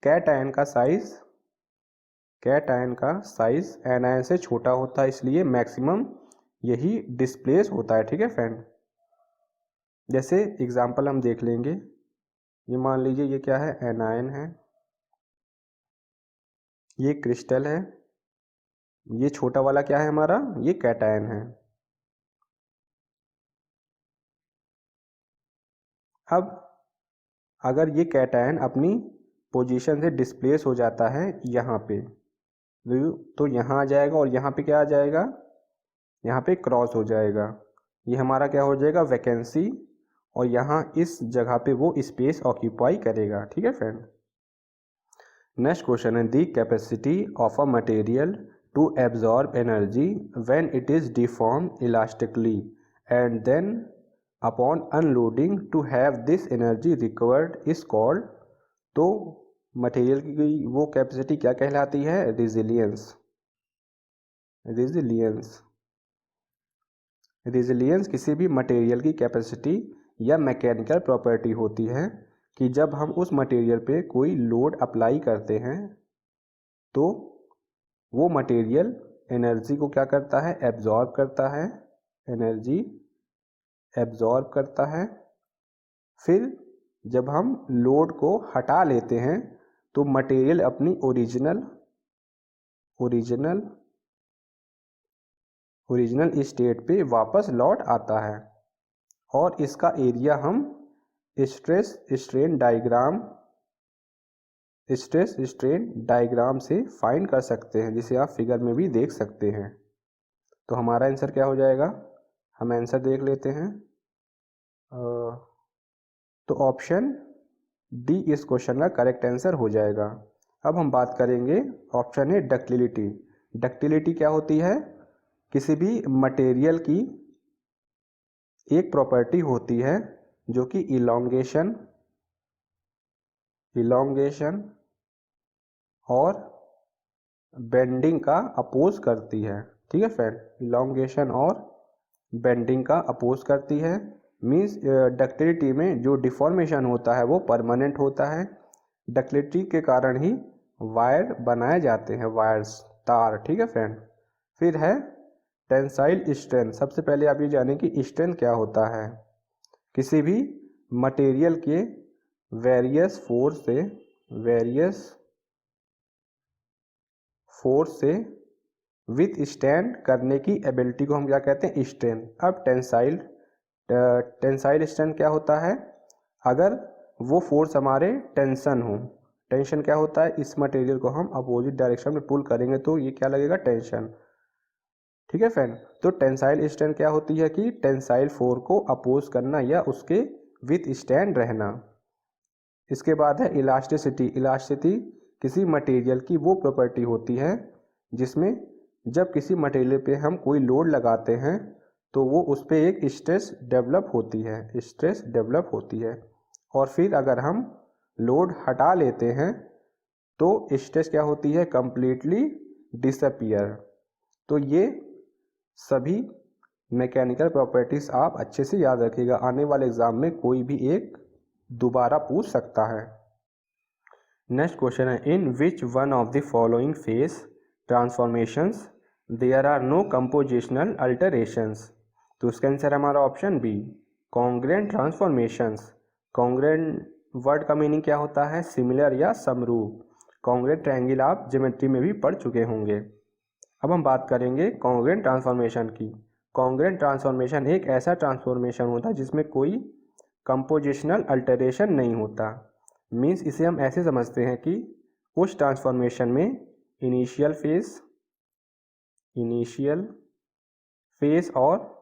कैटायन का साइज एनायन से छोटा होता है, इसलिए मैक्सिमम यही डिस्प्लेस होता है। ठीक है फ्रेंड, जैसे एग्जांपल हम देख लेंगे। ये मान लीजिए ये क्या है, एनायन है, ये क्रिस्टल है, ये छोटा वाला क्या है हमारा, ये कैटायन है। अब अगर ये कैटायन अपनी पोजीशन से डिस्प्लेस हो जाता है यहाँ पे, तो यहाँ आ जाएगा और यहाँ पे क्या आ जाएगा, यहाँ पे क्रॉस हो जाएगा। ये हमारा क्या हो जाएगा, वैकेंसी, और यहाँ इस जगह पे वो स्पेस ऑक्यूपाई करेगा। ठीक है फ्रेंड, नेक्स्ट क्वेश्चन है, the capacity of a material to absorb energy when it is deform elastically and then upon unloading to have this energy recovered is called. तो मटेरियल की वो कैपेसिटी क्या कहलाती है, रिजिलियंस किसी भी मटेरियल की कैपेसिटी या मैकेनिकल प्रॉपर्टी होती है कि जब हम उस मटेरियल पे कोई लोड अप्लाई करते हैं तो वो मटेरियल एनर्जी को क्या करता है, एब्जॉर्ब करता है, एनर्जी एब्जॉर्ब करता है। फिर जब हम लोड को हटा लेते हैं तो मटेरियल अपनी ओरिजिनल स्टेट पे वापस लौट आता है। और इसका एरिया हम स्ट्रेस स्ट्रेन डायग्राम से फाइंड कर सकते हैं, जिसे आप फिगर में भी देख सकते हैं। तो हमारा आंसर क्या हो जाएगा, हम आंसर देख लेते हैं। तो ऑप्शन डी इस क्वेश्चन का करेक्ट आंसर हो जाएगा। अब हम बात करेंगे, ऑप्शन है डक्टिलिटी। डक्टिलिटी क्या होती है, किसी भी मटेरियल की एक प्रॉपर्टी होती है जो कि इलॉन्गेशन और बेंडिंग का अपोज करती है। ठीक है फ्रेंड, इलॉन्गेशन और बेंडिंग का अपोज करती है। मीन्स डक्टिलिटी में जो डिफॉर्मेशन होता है वो परमानेंट होता है। डक्टिलिटी के कारण ही वायर बनाए जाते हैं, वायर्स, तार। ठीक है फ्रेंड, फिर है टेंसाइल स्ट्रेंथ। सबसे पहले आप ये जानें कि स्ट्रेंथ क्या होता है। किसी भी मटेरियल के वेरियस फोर्स से विथ स्टैंड करने की एबिलिटी को हम क्या कहते हैं, स्ट्रेंथ। अब टेंसाइल स्ट्रेंथ क्या होता है, अगर वो फोर्स हमारे टेंशन क्या होता है, इस मटेरियल को हम अपोजिट डायरेक्शन में पुल करेंगे तो ये क्या लगेगा, टेंशन। ठीक है फ्रेंड, तो टेंसाइल स्ट्रेंथ क्या होती है कि टेंसाइल फोर्स को अपोज करना या उसके विथ स्टैंड रहना। इसके बाद है इलास्टिसिटी किसी मटेरियल की वो प्रॉपर्टी होती है जिसमें जब किसी मटेरियल पे हम कोई लोड लगाते हैं तो वो उस पर एक स्ट्रेस डेवलप होती है और फिर अगर हम लोड हटा लेते हैं तो स्ट्रेस क्या होती है, कंप्लीटली डिसअपियर। तो ये सभी मैकेनिकल प्रॉपर्टीज आप अच्छे से याद रखिएगा, आने वाले एग्जाम में कोई भी एक दोबारा पूछ सकता है। नेक्स्ट क्वेश्चन है, in which one of the following phase transformations there are no compositional alterations. तो उसका आंसर हमारा option B, congruent transformations. Congruent word का मीनिंग क्या होता है, सिमिलर या समरूप। कॉन्ग्रुएंट ट्रायंगल आप ज्योमेट्री में भी पढ़ चुके होंगे। अब हम बात करेंगे कॉन्ग्रुएंट ट्रांसफॉर्मेशन की। कॉन्ग्रुएंट ट्रांसफॉर्मेशन एक ऐसा ट्रांसफॉर्मेशन होता है जिसमें कोई कंपोजिशनल अल्टरेशन नहीं होता। मीन्स इसे हम ऐसे समझते हैं कि उस ट्रांसफॉर्मेशन में इनिशियल फेस और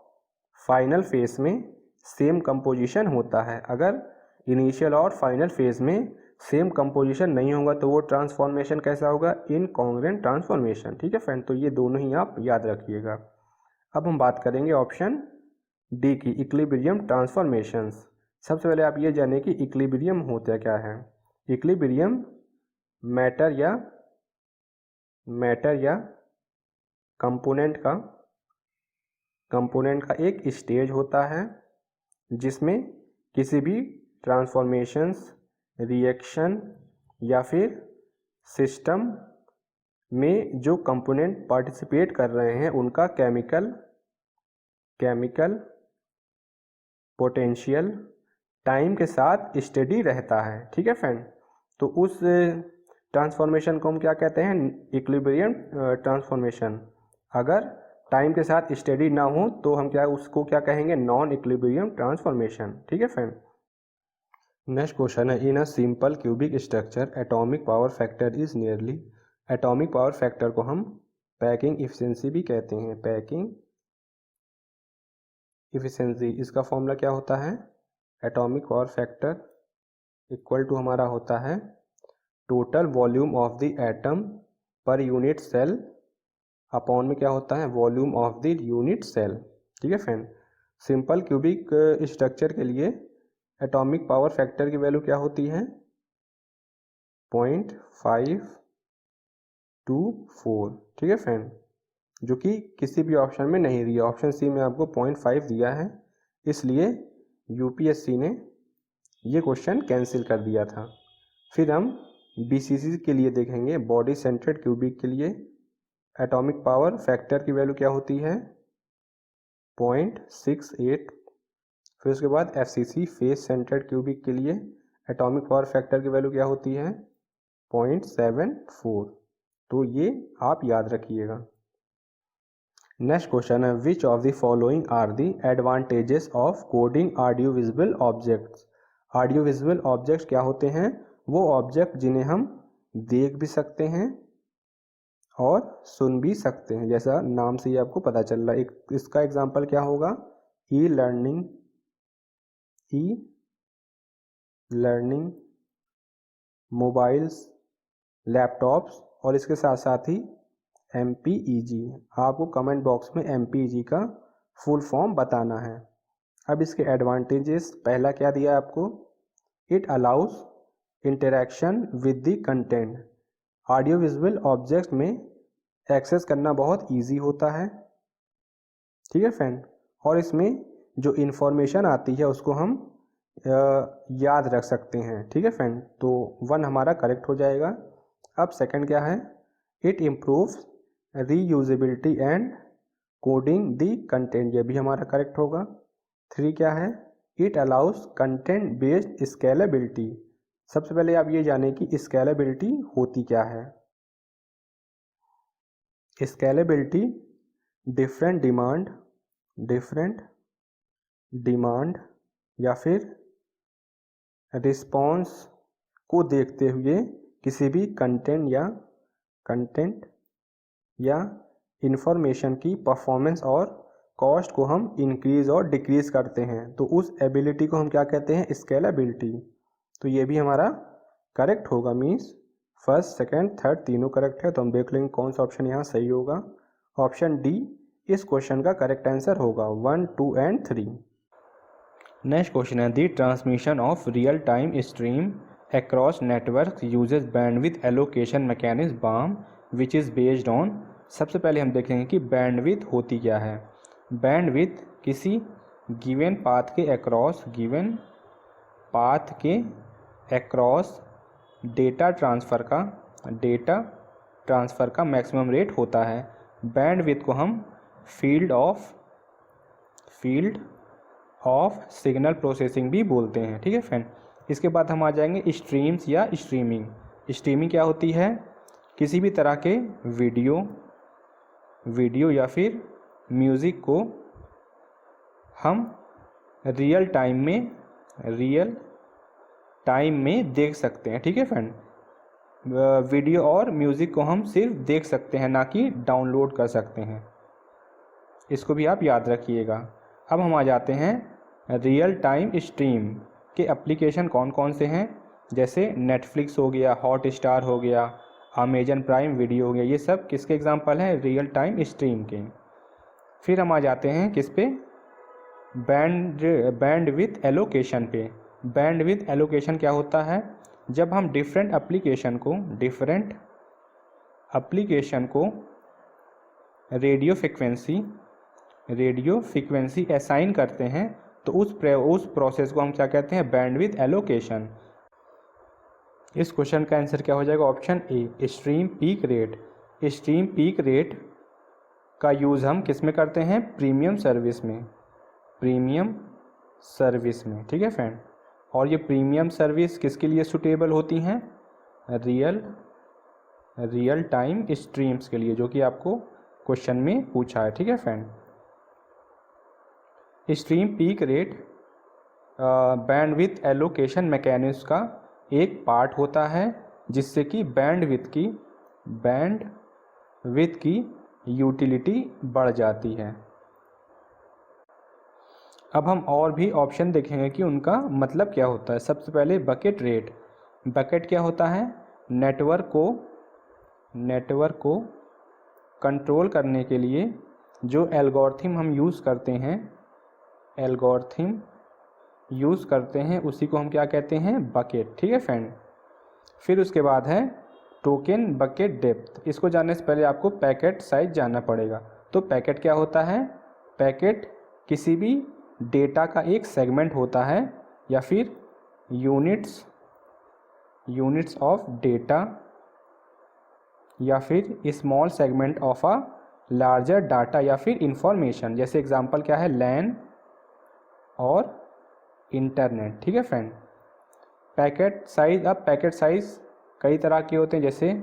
फाइनल फेस में सेम कंपोजिशन होता है। अगर इनिशियल और फाइनल फेज में सेम कंपोजिशन नहीं होगा तो वो ट्रांसफॉर्मेशन कैसा होगा, इनकॉन्ग्रुएंट ट्रांसफॉर्मेशन। ठीक है फ्रेंड, तो ये दोनों ही आप याद रखिएगा। अब हम बात करेंगे ऑप्शन डी की, इक्विलिब्रियम ट्रांसफॉर्मेशंस। सबसे पहले आप ये जानें कि इक्विलिब्रियम होता क्या है। इक्विलिब्रियम मैटर या कंपोनेंट का एक स्टेज होता है जिसमें किसी भी ट्रांसफॉर्मेशंस, रिएक्शन या फिर सिस्टम में जो कंपोनेंट पार्टिसिपेट कर रहे हैं उनका केमिकल पोटेंशियल टाइम के साथ स्टेडी रहता है। ठीक है फ्रेंड, तो उस ट्रांसफॉर्मेशन को हम क्या कहते हैं? Equilibrium transformation. अगर टाइम के साथ स्टेडी ना हो तो हम उसको क्या कहेंगे? Non equilibrium transformation. ठीक है फ्रेंड। नेक्स्ट क्वेश्चन है, in a simple cubic structure atomic power factor is nearly. Atomic power factor को हम पैकिंग इफिशिएंसी भी कहते हैं। पैकिंग इफिशिएंसी, इसका फॉर्मूला क्या होता है? Atomic power factor equal to हमारा होता है total volume of the atom per unit cell upon में क्या होता है? Volume of the unit cell. ठीक है फ्रेंड, सिंपल क्यूबिक स्ट्रक्चर के लिए एटॉमिक पावर फैक्टर की वैल्यू क्या होती है? 0.524। ठीक है फ्रेंड, जो कि किसी भी ऑप्शन में नहीं दिया। ऑप्शन सी में आपको 0.5 दिया है, इसलिए यूपीएससी ने ये क्वेश्चन कैंसिल कर दिया था। फिर हम बीसीसी के लिए देखेंगे, बॉडी सेंट्रेड क्यूबिक के लिए एटॉमिक पावर फैक्टर की वैल्यू क्या होती है? 0.68। फिर उसके बाद एफसीसी फेस सेंट्रेड क्यूबिक के लिए एटॉमिक पावर फैक्टर की वैल्यू क्या होती है? 0.74। तो ये आप याद रखिएगा। नेक्स्ट क्वेश्चन है, which of the following are the advantages of coding audio visual objects. Audio visual objects क्या होते हैं? वो ऑब्जेक्ट जिन्हें हम देख भी सकते हैं और सुन भी सकते हैं, जैसा नाम से ही आपको पता चल रहा है। इसका एग्जांपल क्या होगा? ई लर्निंग, मोबाइल्स, लैपटॉप्स और इसके साथ साथ ही MPEG। आपको कमेंट बॉक्स में MPEG का फुल फॉर्म बताना है। अब इसके एडवांटेजेस, पहला क्या दिया है आपको? It allows interaction with the content. Audio visual object में एक्सेस करना बहुत इजी होता है। ठीक है फ्रेंड, और इसमें जो इन्फॉर्मेशन आती है उसको हम याद रख सकते हैं। ठीक है फ्रेंड, तो 1 हमारा करेक्ट हो जाएगा। अब सेकंड क्या है? It improves reusability and coding the content, ये भी हमारा करेक्ट होगा। 3 क्या है? It allows content based scalability. सबसे पहले आप ये जानें कि स्केलेबिलिटी होती क्या है। स्केलेबिलिटी डिफरेंट डिमांड या फिर रिस्पॉन्स को देखते हुए किसी भी कंटेंट या इंफॉर्मेशन की परफॉर्मेंस और कॉस्ट को हम इंक्रीज और डिक्रीज करते हैं, तो उस एबिलिटी को हम क्या कहते हैं? स्केलेबिलिटी। तो ये भी हमारा करेक्ट होगा, मीन्स फर्स्ट, सेकंड, थर्ड तीनों करेक्ट है। तो हम देख लेंगे कौन सा ऑप्शन यहाँ सही होगा। ऑप्शन डी इस क्वेश्चन का करेक्ट आंसर होगा, 1, 2 एंड 3। नेक्स्ट क्वेश्चन है, the transmission of real time stream across network uses bandwidth allocation mechanism BAM which is based on. सबसे पहले हम देखेंगे कि बैंडविथ होती क्या है। बैंडविथ किसी गिवन पाथ के अक्रॉस डेटा ट्रांसफ़र का मैक्सिमम रेट होता है। बैंडविथ को हम फील्ड ऑफ सिग्नल प्रोसेसिंग भी बोलते हैं। ठीक है फ्रेंड, इसके बाद हम आ जाएंगे स्ट्रीम्स या स्ट्रीमिंग। स्ट्रीमिंग क्या होती है? किसी भी तरह के वीडियो या फिर म्यूज़िक को हम रियल टाइम में देख सकते हैं। ठीक है फ्रेंड, वीडियो और म्यूज़िक को हम सिर्फ देख सकते हैं, ना कि डाउनलोड कर सकते हैं। इसको भी आप याद रखिएगा। अब हम आ जाते हैं रियल टाइम स्ट्रीम के एप्लीकेशन कौन कौन से हैं, जैसे नेटफ्लिक्स हो गया, हॉटस्टार हो गया, अमेजन प्राइम वीडियो हो गया। ये सब किसके एग्जांपल हैं? रियल टाइम स्ट्रीम के। फिर हम आ जाते हैं किस पे? बैंडविथ एलोकेशन पे। बैंडविथ एलोकेशन क्या होता है? जब हम डिफरेंट एप्लीकेशन को रेडियो फ्रिक्वेंसी असाइन करते हैं तो उस प्रोसेस को हम क्या कहते हैं, बैंडविड्थ एलोकेशन। इस क्वेश्चन का आंसर क्या हो जाएगा, option a stream peak rate. Stream peak rate का यूज़ हम किस में करते हैं, प्रीमियम सर्विस में, प्रीमियम सर्विस में, ठीक है फ्रेंड। और ये प्रीमियम सर्विस किसके लिए सूटेबल होती हैं, रियल टाइम स्ट्रीम्स के लिए, जो कि आपको क्वेश्चन में पूछा है, ठीक है friend. Stream peak rate bandwidth allocation mechanism का एक पार्ट होता है, जिससे कि बैंडविड्थ की यूटिलिटी बढ़ जाती है। अब हम और भी ऑप्शन देखेंगे कि उनका मतलब क्या होता है। सबसे पहले बकेट रेट। बकेट क्या होता है, नेटवर्क को कंट्रोल करने के लिए जो एल्गोरिथम हम यूज़ करते हैं, उसी को हम क्या कहते हैं, बकेट, ठीक है फ्रेंड। फिर उसके बाद है टोकन बकेट डेप्थ। इसको जानने से पहले आपको पैकेट साइज जानना पड़ेगा। तो पैकेट क्या होता है, पैकेट किसी भी डेटा का एक सेगमेंट होता है, या फिर यूनिट्स ऑफ डेटा, या फिर small segment of a larger data, या फिर इंफॉर्मेशन। जैसे एग्जांपल क्या है, लैन और इंटरनेट, ठीक है फ्रेंड। पैकेट साइज, अब पैकेट साइज कई तरह के होते हैं, जैसे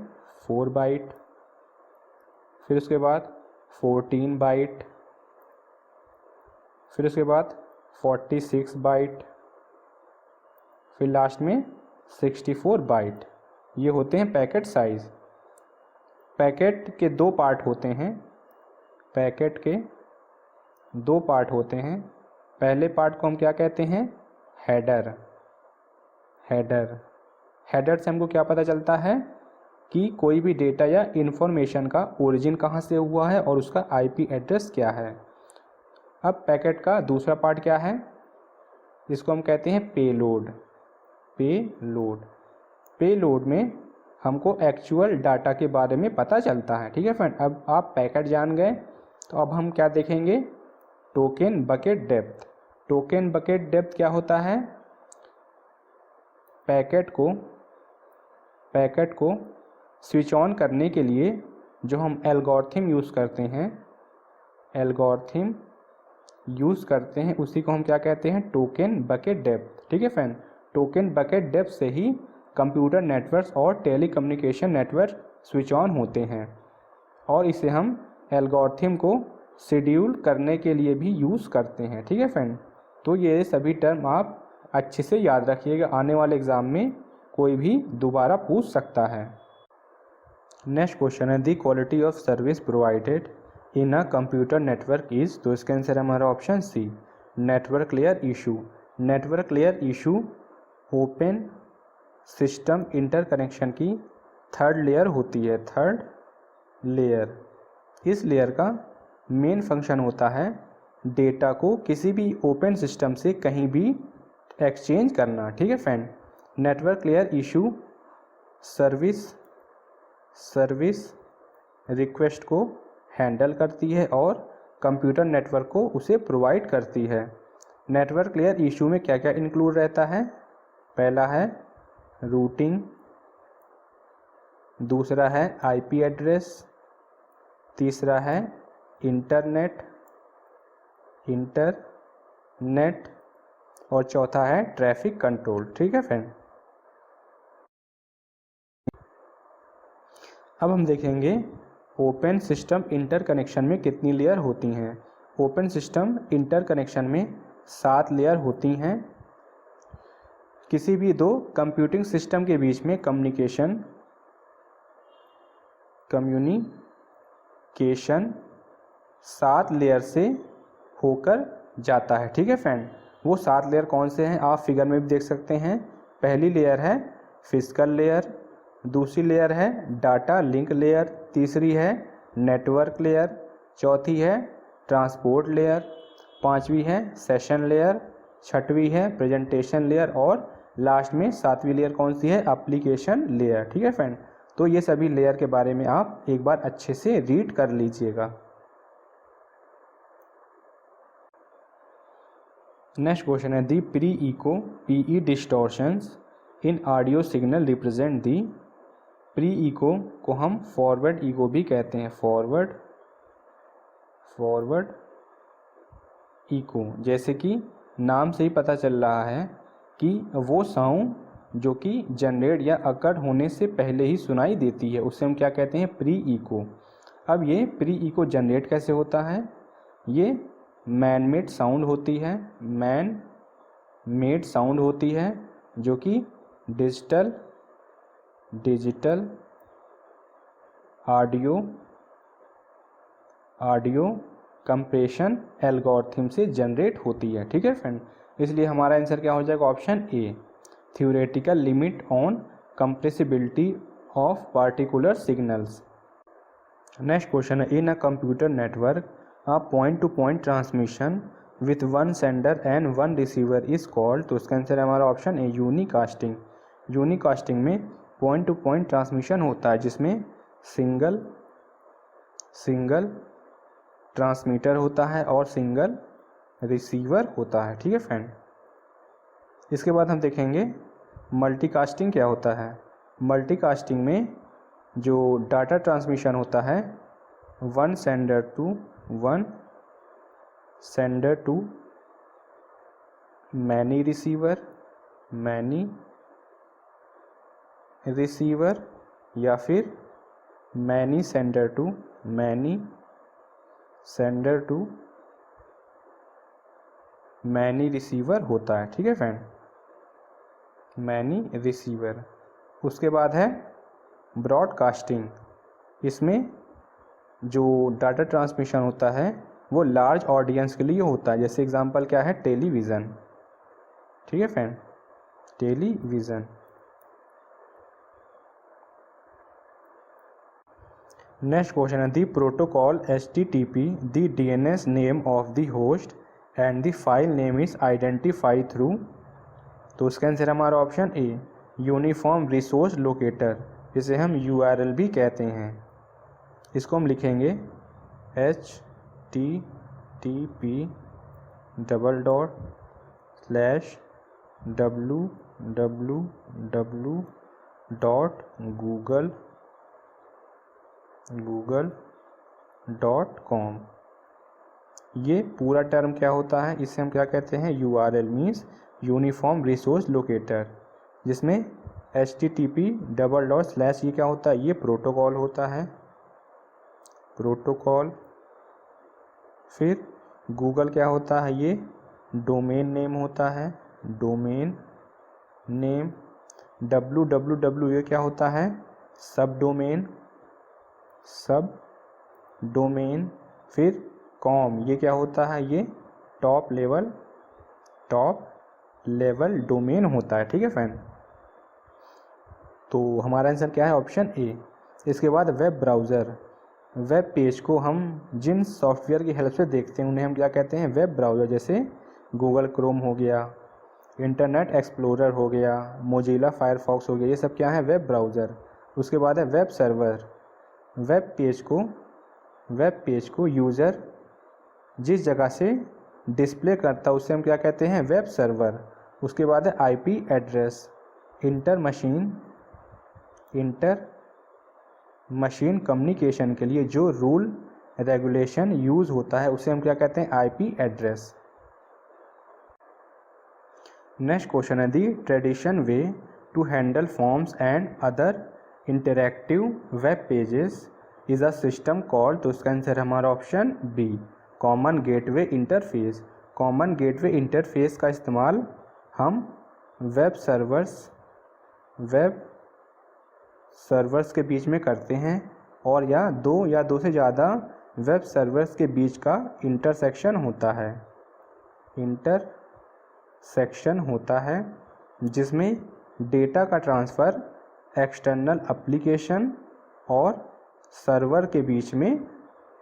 4 बाइट, फिर उसके बाद 14 बाइट, फिर उसके बाद 46 बाइट, फिर लास्ट में 64 बाइट। ये होते हैं पैकेट साइज। पैकेट के दो पार्ट होते हैं, पहले पार्ट को हम क्या कहते हैं, हेडर। हेडर से हमको क्या पता चलता है कि कोई भी डेटा या इन्फॉर्मेशन का ओरिजिन कहाँ से हुआ है और उसका आईपी एड्रेस क्या है। अब पैकेट का दूसरा पार्ट क्या है, इसको हम कहते हैं पेलोड। पेलोड में हमको एक्चुअल डाटा के बारे में पता चलता है, ठीक है फ्रेंड। अब आप पैकेट जान गए, तो अब हम क्या देखेंगे, token bucket depth. Token bucket depth क्या होता है, पैकेट को स्विच ऑन करने के लिए जो हम एल्गोरिथम यूज़ करते हैं, उसी को हम क्या कहते हैं, टोकन बकेट डेप्थ, ठीक है फ्रेंड। टोकन बकेट डेप्थ से ही कंप्यूटर नेटवर्क और टेलीकम्युनिकेशन नेटवर्क स्विच ऑन होते हैं, और इसे हम एल्गोरिथम को शेड्यूल करने के लिए भी यूज़ करते हैं, ठीक है फ्रेंड। तो ये सभी टर्म आप अच्छे से याद रखिएगा, आने वाले एग्ज़ाम में कोई भी दोबारा पूछ सकता है। नेक्स्ट क्वेश्चन है, the quality of service provided in a computer network is. तो इसका आंसर है हमारा option C, network layer issue. Network layer issue open system interconnection की थर्ड लेयर होती है, थर्ड लेयर। इस लेयर का मेन फंक्शन होता है डेटा को किसी भी ओपन सिस्टम से कहीं भी एक्सचेंज करना, ठीक है friend. Network layer issue service request को हैंडल करती है और कंप्यूटर नेटवर्क को उसे प्रोवाइड करती है। नेटवर्क लेयर इशू में क्या क्या इंक्लूड रहता है, पहला है रूटिंग, दूसरा है आईपी एड्रेस, तीसरा है इंटरनेट और चौथा है ट्रैफिक कंट्रोल, ठीक है फ्रेंड। अब हम देखेंगे ओपन सिस्टम इंटरकनेक्शन में कितनी लेयर होती हैं। ओपन सिस्टम इंटरकनेक्शन में 7 लेयर होती हैं। किसी भी दो कंप्यूटिंग सिस्टम के बीच में कम्युनिकेशन 7 लेयर से होकर जाता है, ठीक है फ्रेंड। वो 7 लेयर कौन से हैं, आप फिगर में भी देख सकते हैं। पहली लेयर है फिजिकल लेयर, दूसरी लेयर है डाटा लिंक लेयर, तीसरी है नेटवर्क लेयर, चौथी है ट्रांसपोर्ट लेयर, पांचवी है सेशन लेयर, छठवीं है प्रेजेंटेशन लेयर, और लास्ट में 7वीं लेयर कौन सी है, एप्लीकेशन लेयर, ठीक है फ्रेंड। तो ये सभी लेयर के बारे में आप एक बार अच्छे से रीड कर लीजिएगा। नेक्स्ट क्वेश्चन है the pre echo PE distortions in audio signal represent the. Pre echo को हम फॉरवर्ड इको भी कहते हैं, फॉरवर्ड इको। जैसे कि नाम से ही पता चल रहा है कि वो साउंड जो कि जनरेट या अकर होने से पहले ही सुनाई देती है उसे हम क्या कहते हैं, प्री इको। अब ये प्री इको जनरेट कैसे होता है, ये मैन मेड साउंड होती है, मैन मेड साउंड होती है जो कि डिजिटल ऑडियो कंप्रेशन एल्गोरिथम से जनरेट होती है। ठीक है फ्रेंड, इसलिए हमारा आंसर क्या हो जाएगा, option A, theoretical limit on compressibility of particular signals. Next question है in a computer network a point to point transmission with one sender and one receiver is called. तो इसका आंसर है हमारा ऑप्शन ए, यूनिकास्टिंग। यूनिकास्टिंग में पॉइंट टू पॉइंट ट्रांसमिशन होता है जिसमें सिंगल ट्रांसमीटर होता है और सिंगल रिसीवर होता है। ठीक है फ्रेंड, इसके बाद हम देखेंगे मल्टीकास्टिंग क्या होता है। मल्टीकास्टिंग में जो डाटा ट्रांसमिशन होता है one sender to many receiver या फिर many sender to many receiver होता है। ठीक है फ्रेंड, मैनी रिसीवर। उसके बाद है ब्रॉडकास्टिंग, इसमें जो डाटा ट्रांसमिशन होता है वो लार्ज ऑडियंस के लिए होता है। जैसे एग्जांपल क्या है, टेलीविज़न। ठीक है फ्रेंड, टेलीविज़न। नेक्स्ट क्वेश्चन है the protocol HTTP the DNS name of the host and the file name is identify through. तो उसका आंसर हमारा option A, uniform resource locator, जिसे हम URL भी कहते हैं। इसको हम लिखेंगे http://www.google.com। ये पूरा टर्म क्या होता है, इसे हम क्या कहते हैं, URL means uniform resource locator, जिसमें HTTP:// ये क्या होता है, ये प्रोटोकॉल होता है, प्रोटोकॉल। फिर गूगल क्या होता है, ये डोमेन नेम होता है, डोमेन नेम। www ये क्या होता है, सब डोमेन। फिर कॉम ये क्या होता है, ये टॉप लेवल डोमेन होता है। ठीक है फ्रेंड, तो हमारा आंसर क्या है, ऑप्शन ए। इसके बाद वेब ब्राउज़र, वेब पेज को हम जिन सॉफ्टवेयर की हेल्प से देखते हैं उन्हें हम क्या कहते हैं, वेब ब्राउज़र। जैसे गूगल क्रोम हो गया, इंटरनेट एक्सप्लोरर हो गया, मोजिला फायरफॉक्स हो गया, ये सब क्या है, वेब ब्राउज़र। उसके बाद है वेब सर्वर, वेब पेज को यूज़र जिस जगह से डिस्प्ले करता है उसे हम क्या कहते हैं, वेब सर्वर। उसके बाद है IP address, inter machine communication के लिए जो रूल रेगुलेशन यूज़ होता है उसे हम क्या कहते हैं, IP एड्रेस। नेक्स्ट क्वेश्चन है the tradition way to handle forms and other interactive web pages is a system called. तो उसका आंसर हमारा option B, common gateway interface. Common gateway interface का इस्तेमाल हम वेब सर्वर्स के बीच में करते हैं, और या दो से ज़्यादा वेब सर्वर्स के बीच का इंटरसेक्शन होता है जिसमें डेटा का ट्रांसफ़र एक्सटर्नल एप्लीकेशन और सर्वर के बीच में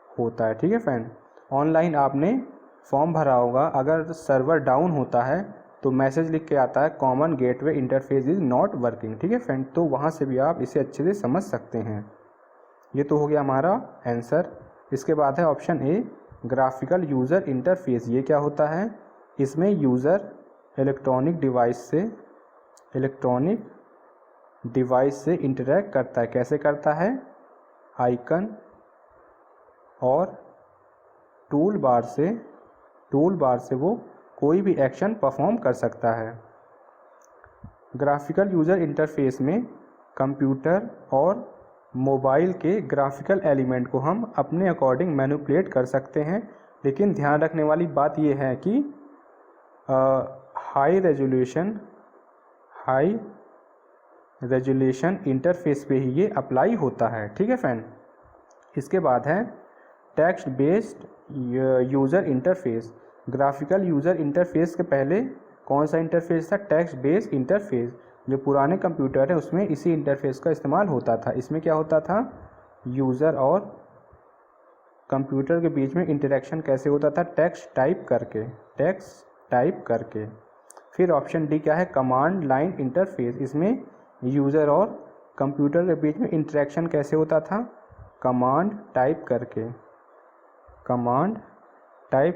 होता है। ठीक है फ्रेंड, ऑनलाइन आपने फॉर्म भरा होगा, अगर सर्वर डाउन होता है तो मैसेज लिख के आता है common gateway interface is not working. ठीक है फ्रेंड, तो वहाँ से भी आप इसे अच्छे से समझ सकते हैं। ये तो हो गया हमारा आंसर। इसके बाद है option A, graphical user interface. ये क्या होता है, इसमें यूज़र इलेक्ट्रॉनिक डिवाइस से इंटरेक्ट करता है। कैसे करता है? आइकन और टूल बार से वो कोई भी एक्शन परफॉर्म कर सकता है। ग्राफिकल यूज़र इंटरफेस में कंप्यूटर और मोबाइल के ग्राफिकल एलिमेंट को हम अपने अकॉर्डिंग मैनिपुलेट कर सकते हैं, लेकिन ध्यान रखने वाली बात यह है कि हाई रेजोल्यूशन इंटरफेस पे ही ये अप्लाई होता है। ठीक है फ्रेंड। इसके बाद है text based user interface. Graphical user interface के पहले कौन सा इंटरफेस था? Text based interface. जो पुराने कंप्यूटर है उसमें इसी इंटरफेस का इस्तेमाल होता था। इसमें क्या होता था? यूज़र और कंप्यूटर के बीच में इंटरेक्शन कैसे होता था? टेक्स्ट टाइप करके। फिर ऑप्शन डी क्या है? Command line interface. इसमें यूज़र और कंप्यूटर के बीच में इंटरेक्शन कैसे होता था? कमांड टाइप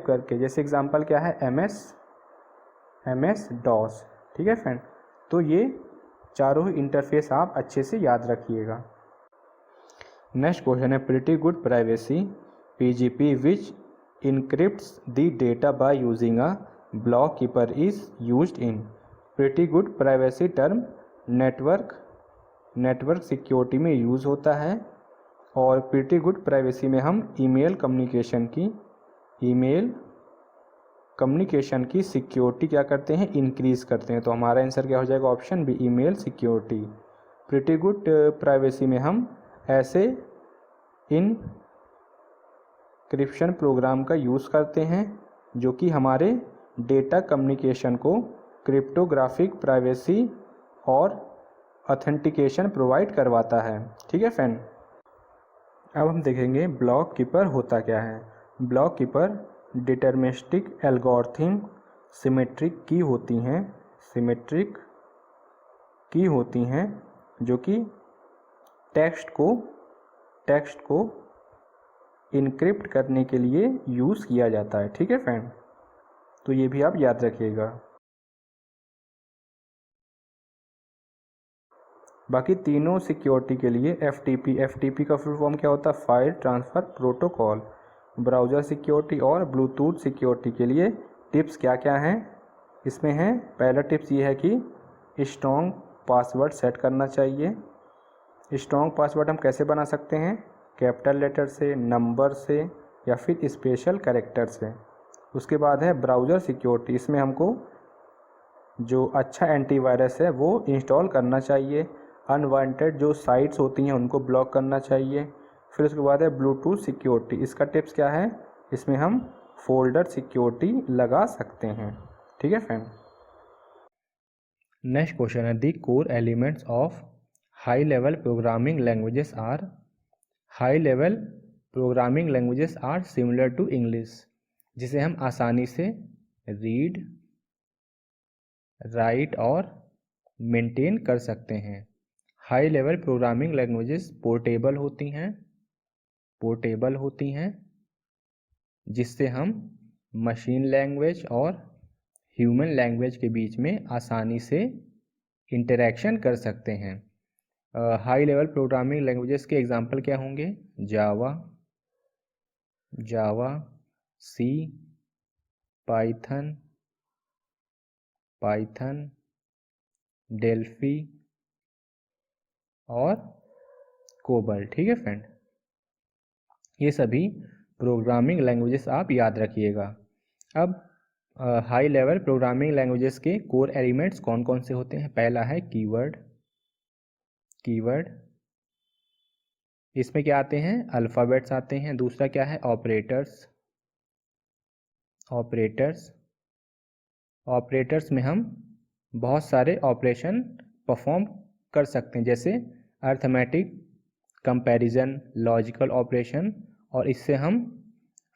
करके। जैसे एग्जांपल क्या है? MS DOS। ठीक है फ्रेंड। तो ये चारों ही इंटरफेस आप अच्छे से याद रखिएगा। नेक्स्ट क्वेश्चन है pretty good privacy PGP which encrypts the data by using a block keeper is used in. Pretty good privacy term network security में यूज़ होता है, और प्रिटी गुड प्राइवेसी में हम ईमेल कम्युनिकेशन की सिक्योरिटी क्या करते हैं? इंक्रीज़ करते हैं। तो हमारा आंसर क्या हो जाएगा? Option B, email security. Pretty good privacy में हम ऐसे इनक्रिप्शन प्रोग्राम का यूज़ करते हैं जो कि हमारे डेटा कम्युनिकेशन को क्रिप्टोग्राफिक प्राइवेसी और ऑथेंटिकेशन प्रोवाइड करवाता है। ठीक है फ्रेंड। अब हम देखेंगे ब्लॉक कीपर होता क्या है। Block keeper deterministic algorithm symmetric की होती हैं जो कि टेक्स्ट को इनक्रिप्ट करने के लिए यूज़ किया जाता है। ठीक है फ्रेंड। तो ये भी आप याद रखिएगा। बाकी तीनों सिक्योरिटी के लिए FTP का फुल फॉर्म क्या होता है? File transfer protocol. Browser security और ब्लूटूथ सिक्योरिटी के लिए टिप्स क्या क्या हैं? इसमें है पहला टिप्स ये है कि स्ट्रॉन्ग पासवर्ड सेट करना चाहिए। स्ट्रॉन्ग पासवर्ड हम कैसे बना सकते हैं? कैपिटल लेटर से, नंबर से, या फिर स्पेशल कैरेक्टर से। उसके बाद है ब्राउज़र सिक्योरिटी। इसमें हमको जो अच्छा एंटीवायरस है वो इंस्टॉल करना चाहिए। अनवांटेड जो साइट्स होती हैं उनको ब्लॉक करना चाहिए। फिर उसके बाद है ब्लूटूथ सिक्योरिटी। इसका टिप्स क्या है? इसमें हम फोल्डर सिक्योरिटी लगा सकते हैं। ठीक है फ्रेंड। नेक्स्ट क्वेश्चन है the core elements of high level programming languages are similar to English, जिसे हम आसानी से रीड, राइट और मेंटेन कर सकते हैं। High level programming languages portable होती हैं जिससे हम मशीन लैंग्वेज और ह्यूमन लैंग्वेज के बीच में आसानी से इंटरेक्शन कर सकते हैं। हाई लेवल प्रोग्रामिंग लैंग्वेजेस के एग्जांपल क्या होंगे? जावा, सी, पाइथन, डेल्फी और कोबल। ठीक है फ्रेंड। ये सभी प्रोग्रामिंग लैंग्वेजेस आप याद रखिएगा। अब हाई लेवल प्रोग्रामिंग लैंग्वेजेस के कोर एलिमेंट्स कौन कौन से होते हैं? पहला है कीवर्ड। इसमें क्या आते हैं? अल्फ़ाबेट्स आते हैं। दूसरा क्या है? ऑपरेटर्स में हम बहुत सारे ऑपरेशन परफॉर्म कर सकते हैं, जैसे अर्थमेटिक, कंपैरिजन, लॉजिकल ऑपरेशन, और इससे हम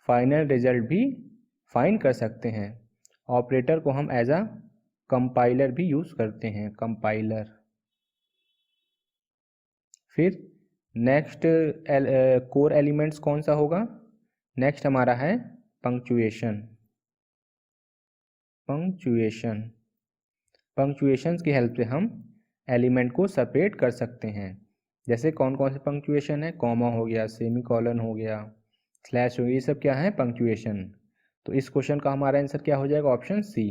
फाइनल रिजल्ट भी फाइंड कर सकते हैं। ऑपरेटर को हम एज अ कंपाइलर भी यूज़ करते हैं, कंपाइलर। फिर नेक्स्ट कोर एलिमेंट्स कौन सा होगा? नेक्स्ट हमारा है पंक्चुएशन। पंक्चुएशन। पंक्चुएशंस की हेल्प से हम एलिमेंट को सेपरेट कर सकते हैं। जैसे कौन कौन से पंक्चुएशन है, कॉमा हो गया, सेमीकोलन हो गया, स्लैश हो गया, ये सब क्या है, पंक्चुएशन। तो इस क्वेश्चन का हमारा आंसर क्या हो जाएगा, option C,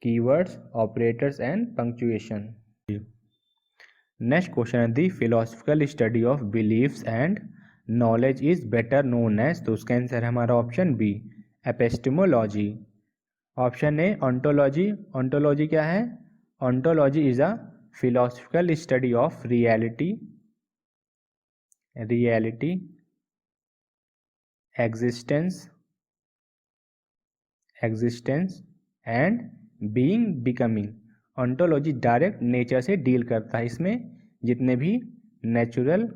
keywords, operators and punctuation. Next question है the philosophical study of beliefs and knowledge is better known as, तो उसका आंसर है हमारा option B, epistemology. Option A ontology. Ontology क्या है, ontology is a philosophical study of reality, existence and being, becoming. Ontology direct nature से डील करता है। इसमें जितने भी नेचुरल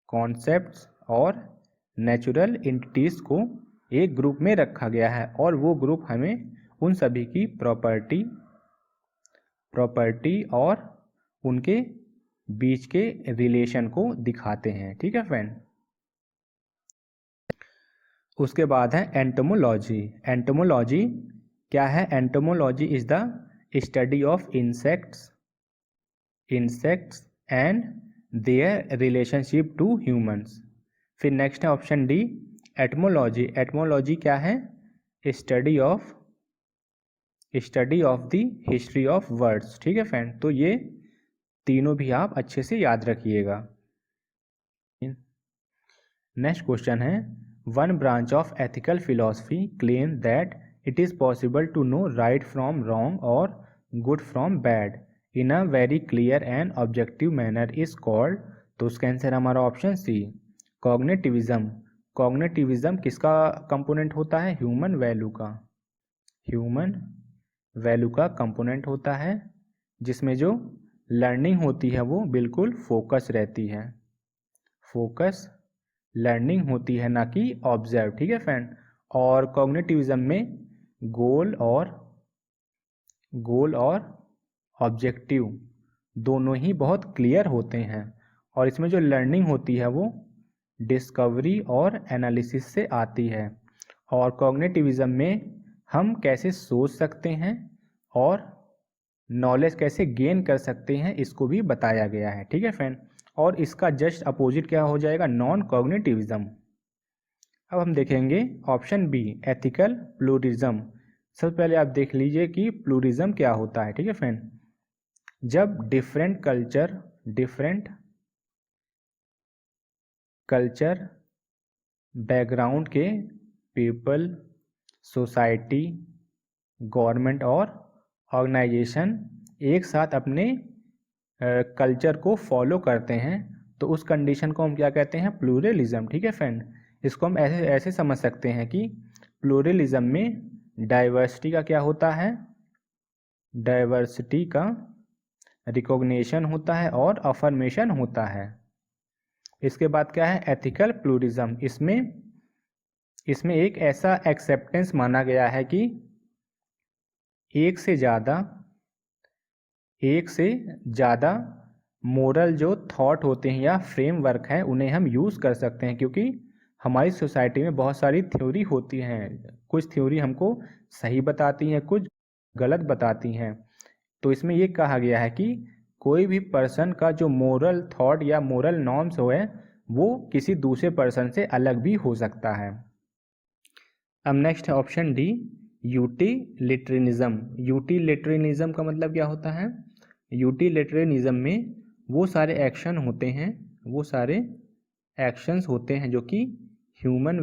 कॉन्सेप्ट्स और नेचुरल एंटिटीज़ को एक ग्रुप में रखा गया है और वो ग्रुप हमें उन सभी की प्रॉपर्टी और उनके बीच के रिलेशन को दिखाते हैं। ठीक है फ्रेंड। उसके बाद है एंटोमोलॉजी। एंटोमोलॉजी क्या है, entomology is the study of insects and their relationship to humans. फिर नेक्स्ट है ऑप्शन डी, एटमोलॉजी। एटमोलॉजी क्या है, study of the history of words. ठीक है फ्रेंड। तो ये तीनों भी आप अच्छे से याद रखिएगा। नेक्स्ट क्वेश्चन है one branch of ethical philosophy claim that it is possible to know right from wrong और good from bad in a very clear and objective manner is called, तो उसका आंसर हमारा ऑप्शन सी, कॉग्निटिविज्म। कॉग्निटिविज्म किसका कंपोनेंट होता है, ह्यूमन वैल्यू का कंपोनेंट होता है, जिसमें जो लर्निंग होती है वो बिल्कुल फोकस रहती है, फोकस लर्निंग होती है, ना कि ऑब्जर्व। ठीक है फ्रेंड। और कॉग्निटिविज्म में गोल और ऑब्जेक्टिव दोनों ही बहुत क्लियर होते हैं और इसमें जो लर्निंग होती है वो डिस्कवरी और एनालिसिस से आती है। और कॉग्निटिविज्म में हम कैसे सोच सकते हैं और नॉलेज कैसे गेन कर सकते हैं इसको भी बताया गया है। ठीक है फ्रेंड। और इसका जस्ट अपोजिट क्या हो जाएगा, नॉन कॉग्निटिविज्म। अब हम देखेंगे ऑप्शन बी, एथिकल प्लूरिज्म। सबसे पहले आप देख लीजिए कि प्लूरिज्म क्या होता है। ठीक है फ्रेंड। जब डिफरेंट कल्चर बैकग्राउंड के पीपल, सोसाइटी, गवर्नमेंट और ऑर्गेनाइजेशन एक साथ अपने कल्चर को फॉलो करते हैं तो उस कंडीशन को हम क्या कहते हैं, प्लूरलिज्म। ठीक है फ्रेंड। इसको हम ऐसे समझ सकते हैं कि प्लूरलिज्म में डाइवर्सिटी का क्या होता है, डाइवर्सिटी का रिकॉग्निशन होता है और अफर्मेशन होता है। इसके बाद क्या है, एथिकल प्लूरिज्म। इसमें एक ऐसा एक्सेप्टेंस माना गया है कि एक से ज़्यादा मोरल जो थॉट होते हैं या फ्रेमवर्क हैं उन्हें हम यूज़ कर सकते हैं, क्योंकि हमारी सोसाइटी में बहुत सारी थ्योरी होती हैं। कुछ थ्योरी हमको सही बताती हैं, कुछ गलत बताती हैं। तो इसमें ये कहा गया है कि कोई भी पर्सन का जो मोरल थॉट या मोरल नॉर्म्स हो वो किसी दूसरे पर्सन से अलग भी हो सकता है। अब नेक्स्ट है ऑप्शन डी, यूटिलिटरिज्म। यूटिलिटरिज्म का मतलब क्या होता है, यूटिलिटरिज्म में वो सारे एक्शंस होते हैं जो कि ह्यूमन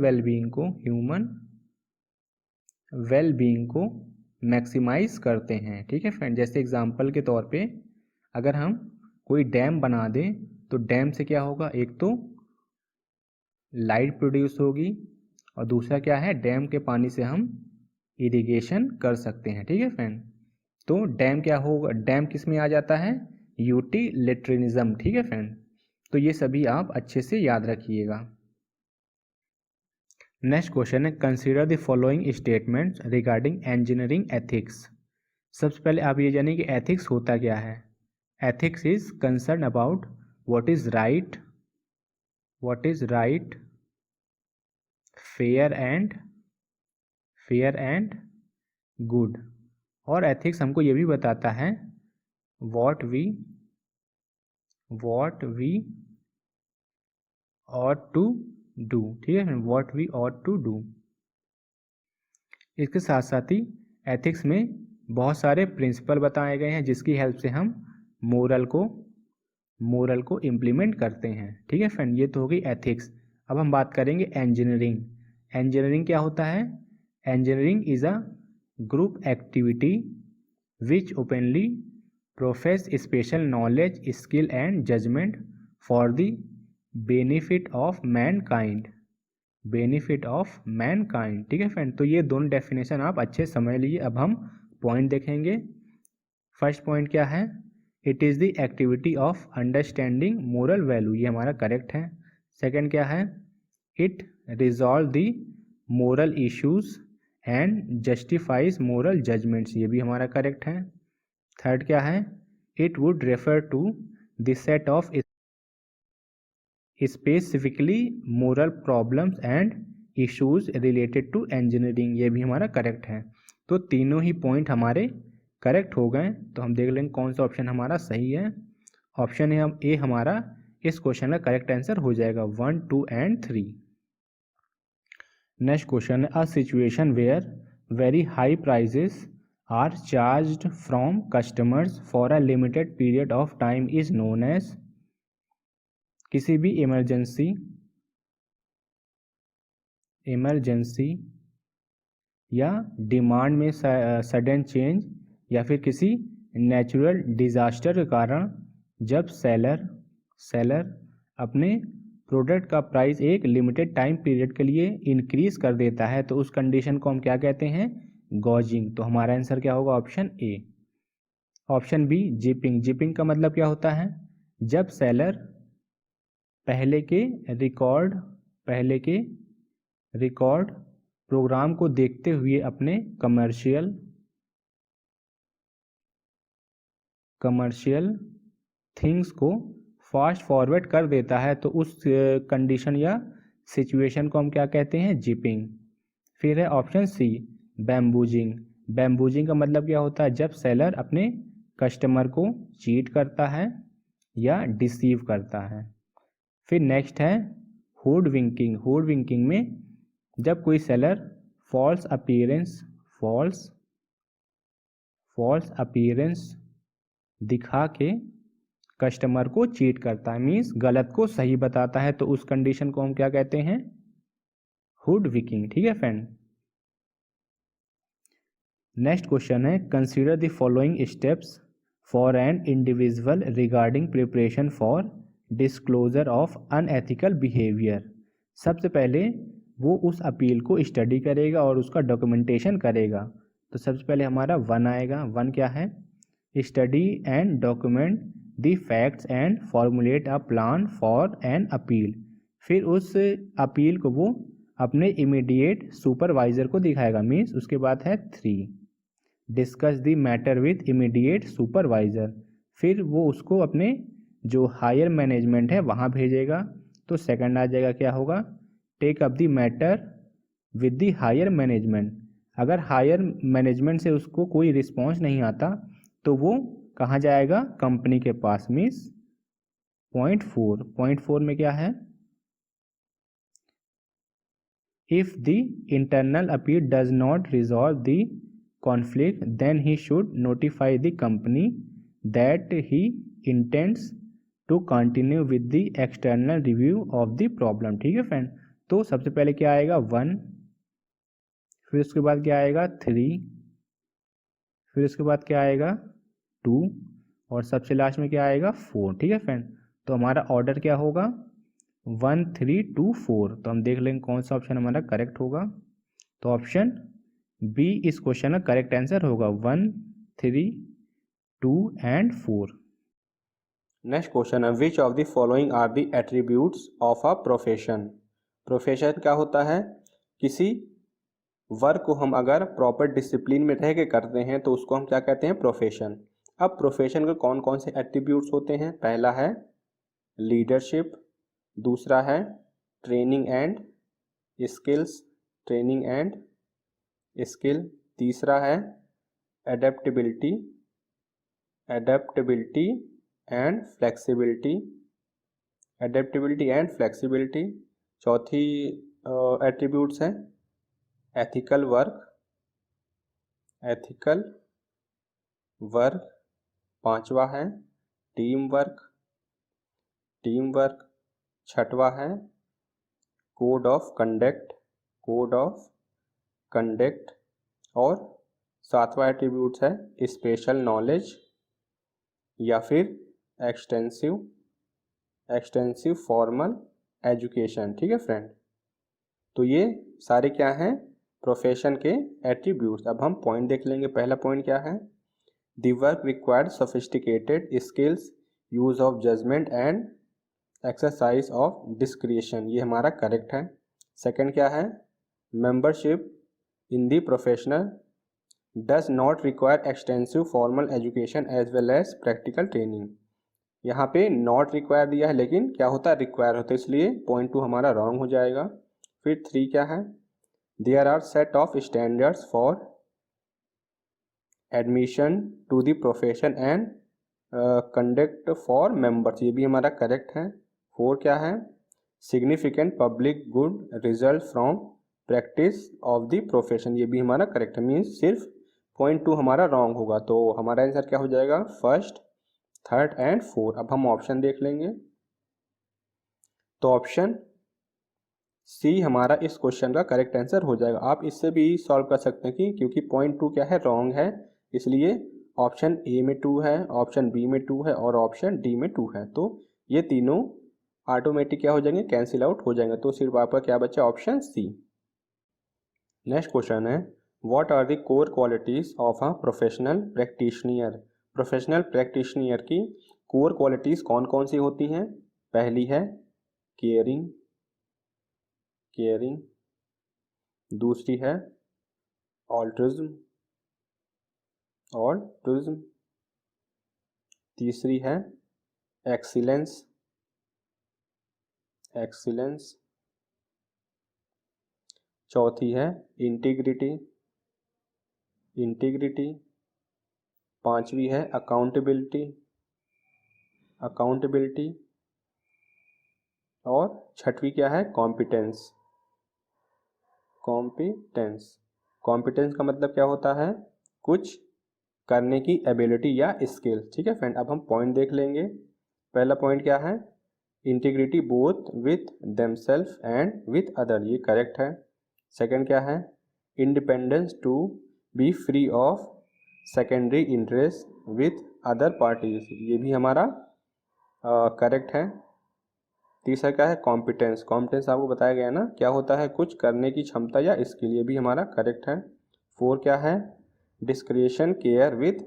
वेलबीइंग को मैक्सिमाइज करते हैं। ठीक है फ्रेंड। जैसे एग्जांपल के तौर पे अगर हम कोई डैम बना दें तो डैम से क्या होगा, एक तो लाइट प्रोड्यूस होगी और दूसरा क्या है, डैम के पानी से हम इरिगेशन कर सकते हैं। ठीक है फ्रेंड। तो डैम क्या होगा, डैम किस में आ जाता है, यूटिलिटरिज्म। ठीक है फ्रेंड। तो ये सभी आप अच्छे से याद रखिएगा। नेक्स्ट क्वेश्चन है consider the following statements regarding engineering ethics. सबसे पहले आप ये जानिए कि एथिक्स होता क्या है। Ethics is concern about what is right, fair fair and good. और एथिक्स हमको ये भी बताता है what we ought to do, ठीक है, what we ought to do। इसके साथ साथ ही एथिक्स में बहुत सारे प्रिंसिपल बताए गए हैं जिसकी हेल्प से हम मोरल को इम्प्लीमेंट करते हैं। ठीक है फ्रेंड, ये तो हो गई एथिक्स। अब हम बात करेंगे इंजीनियरिंग। इंजीनियरिंग क्या होता है? Engineering is a group activity which openly profess special knowledge, skill and judgement for the benefit of mankind. ठीक है फ्रेंड, तो ये दोनों डेफिनेशन आप अच्छे समझ लीजिए। अब हम पॉइंट देखेंगे। फर्स्ट पॉइंट क्या है? It is the activity of understanding moral value, ये हमारा करेक्ट है। सेकंड क्या है? It resolve the moral issues and justifies moral judgements, ये भी हमारा करेक्ट है। थर्ड क्या है? It would refer to the set of specifically moral problems and issues related to engineering, ये भी हमारा करेक्ट है। तो तीनों ही पॉइंट हमारे करेक्ट हो गए। तो हम देख लेंगे कौन सा ऑप्शन हमारा सही है। ऑप्शन ए हमारा इस क्वेश्चन का करेक्ट आंसर हो जाएगा 1, 2 एंड 3। नेक्स्ट क्वेश्चन है a situation where very high prices are charged from customers for a limited period of time is known as. किसी भी इमरजेंसी या डिमांड में सडन चेंज या फिर किसी नेचुरल डिजास्टर के कारण जब सेलर अपने प्रोडक्ट का प्राइस एक लिमिटेड टाइम पीरियड के लिए इंक्रीज कर देता है तो उस कंडीशन को हम क्या कहते हैं? गॉजिंग। तो हमारा आंसर क्या होगा? Option A. Option B zipping. Zipping का मतलब क्या होता है? जब सेलर पहले के रिकॉर्ड प्रोग्राम को देखते हुए अपने कमर्शियल थिंग्स को फास्ट फॉरवर्ड कर देता है तो उस कंडीशन या सिचुएशन को हम क्या कहते हैं? जिपिंग। फिर है ऑप्शन सी बैम्बूजिंग। बैम्बूजिंग का मतलब क्या होता है? जब सेलर अपने कस्टमर को चीट करता है या डिसीव करता है। फिर नेक्स्ट है हुड विंकिंग। हुड विंकिंग में जब कोई सेलर फॉल्स अपीयरेंस दिखा के कस्टमर को चीट करता है, मीन्स गलत को सही बताता है तो उस कंडीशन को हम क्या कहते हैं? Hood winking. ठीक है फ्रेंड। नेक्स्ट क्वेश्चन है consider the following steps for an individual regarding preparation for disclosure of unethical behaviour. सबसे पहले वो उस अपील को स्टडी करेगा और उसका डॉक्यूमेंटेशन करेगा। तो सबसे पहले हमारा 1 आएगा। 1 क्या है? Study and document the facts and formulate a plan for an appeal. फिर उस अपील को वो अपने इमीडिएट सुपरवाइजर को दिखाएगा, मीन्स उसके बाद है 3 discuss the matter with immediate supervisor. फिर वो उसको अपने जो हायर मैनेजमेंट है वहाँ भेजेगा। तो सेकंड आ जाएगा क्या होगा? Take up the matter with the higher management. अगर हायर मैनेजमेंट से उसको कोई रिस्पॉन्स नहीं आता तो वो कहाँ जाएगा? कंपनी के पास, मीन्स पॉइंट 4 में क्या है? If the internal appeal does not resolve the conflict then he should notify the company that he intends to continue with the external review of the problem। ठीक है फ्रेंड। तो सबसे पहले क्या आएगा? 1, फिर उसके बाद क्या आएगा? 3, फिर उसके बाद क्या आएगा? 2 और सबसे लास्ट में क्या आएगा? 4। ठीक है फ्रेंड। तो हमारा ऑर्डर क्या होगा? 1, 3, 2, 4। तो हम देख लेंगे कौन सा ऑप्शन हमारा करेक्ट होगा। तो ऑप्शन बी इस क्वेश्चन का करेक्ट आंसर होगा 1, 3, 2 एंड 4। नेक्स्ट क्वेश्चन है which of the following are the attributes of a profession. Profession क्या होता है? किसी वर्क को हम अगर प्रॉपर डिसिप्लिन में रह के करते हैं तो उसको हम क्या कहते हैं? प्रोफेशन। अब प्रोफेशन के कौन कौन से एट्रीब्यूट्स होते हैं? पहला है लीडरशिप, दूसरा है ट्रेनिंग एंड स्किल्स, स्किल। तीसरा है adaptability, adaptability and flexibility, adaptability and flexibility. चौथी एट्रीब्यूट्स हैं एथिकल वर्क, एथिकल वर्क। पांचवा है टीम वर्क, टीम वर्क। छठवा है code of conduct, code of conduct. और सातवां एट्रीब्यूट्स है स्पेशल नॉलेज या फिर एक्सटेंसिव, एक्सटेंसिव फॉर्मल एजुकेशन। ठीक है फ्रेंड, तो ये सारे क्या हैं प्रोफेशन के एट्रीब्यूट्स। अब हम पॉइंट देख लेंगे। पहला पॉइंट क्या है, the work required sophisticated skills, use of judgement and exercise of discretion, ये हमारा करेक्ट है। सेकंड क्या है, membership in the professional does not require extensive formal education as well as practical training. यहाँ पे नॉट रिक्वायर दिया है लेकिन क्या होता है रिक्वायर होता है, इसलिए पॉइंट 2 हमारा रॉन्ग हो जाएगा। फिर 3 क्या है, there are set of standards for admission to the profession and conduct for members, ये भी हमारा करेक्ट है। 4 क्या है, significant public good result from practice of the profession, ये भी हमारा करेक्ट है। मीन्स सिर्फ पॉइंट 2 हमारा रॉन्ग होगा, तो हमारा आंसर क्या हो जाएगा, फर्स्ट, थर्ड एंड 4। अब हम ऑप्शन देख लेंगे। तो ऑप्शन सी हमारा इस क्वेश्चन का करेक्ट आंसर हो जाएगा। आप इससे भी सॉल्व कर सकते हैं कि क्योंकि पॉइंट 2 क्या है रॉन्ग है, इसलिए ऑप्शन ए में 2 है, ऑप्शन बी में 2 है और ऑप्शन डी में 2 है। तो ये तीनों ऑटोमेटिक क्या हो जाएंगे, कैंसिल आउट हो जाएंगे। तो सिर्फ आपका क्या बचा, ऑप्शन सी। नेक्स्ट क्वेश्चन है, what are the core qualities of a professional practitioner. Professional practitioner की कोर क्वालिटीज कौन कौन सी होती हैं। पहली है केयरिंग, केयरिंग। दूसरी है ऑल्ट्रिज्म, ऑल्ट्रिज्म। तीसरी है एक्सीलेंस, एक्सीलेंस। चौथी है इंटीग्रिटी, इंटीग्रिटी। पांचवी है अकाउंटेबिलिटी, अकाउंटेबिलिटी। और छठवीं क्या है, कॉम्पिटेंस, कॉम्पिटेंस। कॉम्पिटेंस का मतलब क्या होता है, कुछ करने की एबिलिटी या स्किल। ठीक है फ्रेंड, अब हम पॉइंट देख लेंगे। पहला पॉइंट क्या है, integrity both with themself and with other, ये करेक्ट है। सेकंड क्या है, independence to be free of secondary interest with other parties, ये भी हमारा करेक्ट है। तीसरा क्या है, कॉम्पिटेंस। कॉम्पिटेंस आपको बताया गया ना क्या होता है, कुछ करने की क्षमता या स्किल, ये भी हमारा करेक्ट है। 4 क्या है, डिस्क्रिएशन केयर विथ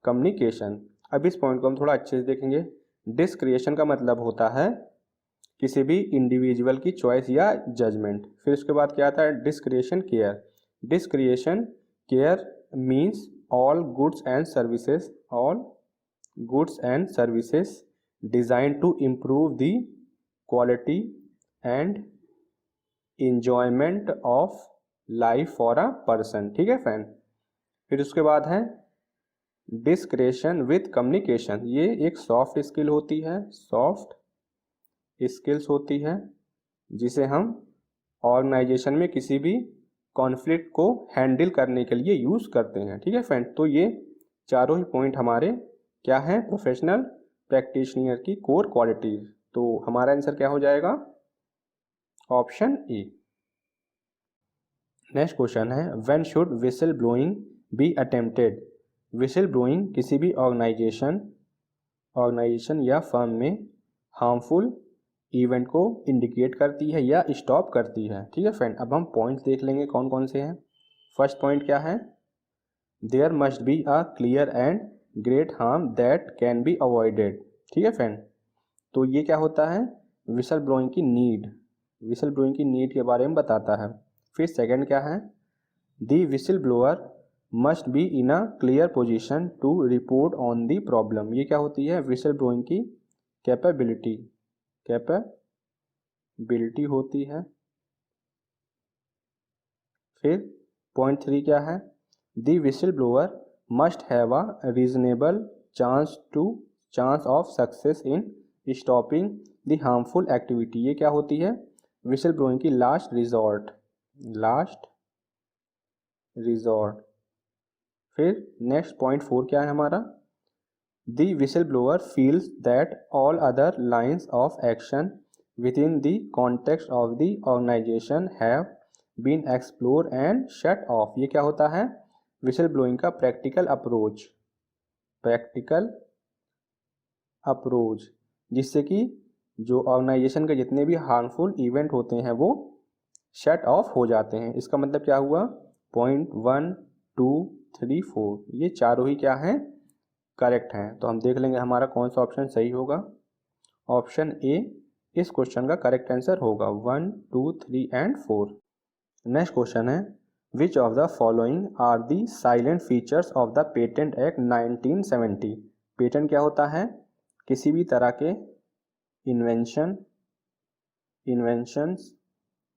कम्युनिकेशन। अब इस पॉइंट को हम थोड़ा अच्छे से देखेंगे। डिस्क्रिएशन का मतलब होता है किसी भी इंडिविजुअल की चॉइस या जजमेंट। फिर उसके बाद क्या आता है, डिस्क्रिएशन care. डिस्क्रिएशन care means all goods and services, all goods and services designed to improve the quality and enjoyment of life for a person। ठीक है फ्रेंड, फिर उसके बाद है डिस्क्रिएशन विथ कम्युनिकेशन। ये एक सॉफ्ट स्किल होती है, सॉफ्ट स्किल्स होती है जिसे हम ऑर्गेनाइजेशन में किसी भी कॉन्फ्लिक्ट को हैंडल करने के लिए यूज़ करते हैं। ठीक है फ्रेंड, तो ये चारों ही पॉइंट हमारे क्या हैं, प्रोफेशनल प्रैक्टिशनियर की कोर क्वालिटीज। तो हमारा आंसर क्या हो जाएगा, option A. Next question when, when should whistle blowing B attempted. Whistle blowing किसी भी ऑर्गेनाइजेशन या फर्म में हार्मफुल इवेंट को इंडिकेट करती है या स्टॉप करती है। ठीक है फ्रेंड, अब हम पॉइंट्स देख लेंगे कौन कौन से हैं। फर्स्ट पॉइंट क्या है, there must be a clear and great harm that can be avoided. ठीक है फ्रेंड, तो ये क्या होता है, विसल ब्लोइंग की नीड, विसल ब्लोइंग की नीड के बारे में बताता है। फिर सेकंड क्या है, the whistle blower must be in a clear position to report on the problem. ये क्या होती है, विसल ब्लोइंग की कैपेबिलिटी, कैपेबिलिटी होती है। फिर पॉइंट 3 क्या है? The whistle blower must have a reasonable chance of success in stopping the harmful activity. ये क्या होती है? विसल ब्लोइंग की लास्ट रिजॉर्ट। फिर नेक्स्ट पॉइंट 4 क्या है हमारा? The whistle blower feels that all other lines of action within the context of the organization have been explored and shut off। ये क्या होता है? विसल ब्लोइंग का प्रैक्टिकल अप्रोच, जिससे कि जो ऑर्गेनाइजेशन के जितने भी हार्मफुल इवेंट होते हैं वो शट ऑफ हो जाते हैं। इसका मतलब क्या हुआ? पॉइंट 1, 2, 3, 4 ये चारों ही क्या हैं? करेक्ट हैं। तो हम देख लेंगे हमारा कौन सा ऑप्शन सही होगा। ऑप्शन ए इस क्वेश्चन का करेक्ट आंसर होगा 1, 2, 3 एंड 4। नेक्स्ट क्वेश्चन है which of the following are the salient features of the patent act 1970। Patent क्या होता है? किसी भी तरह के इन्वेंशंस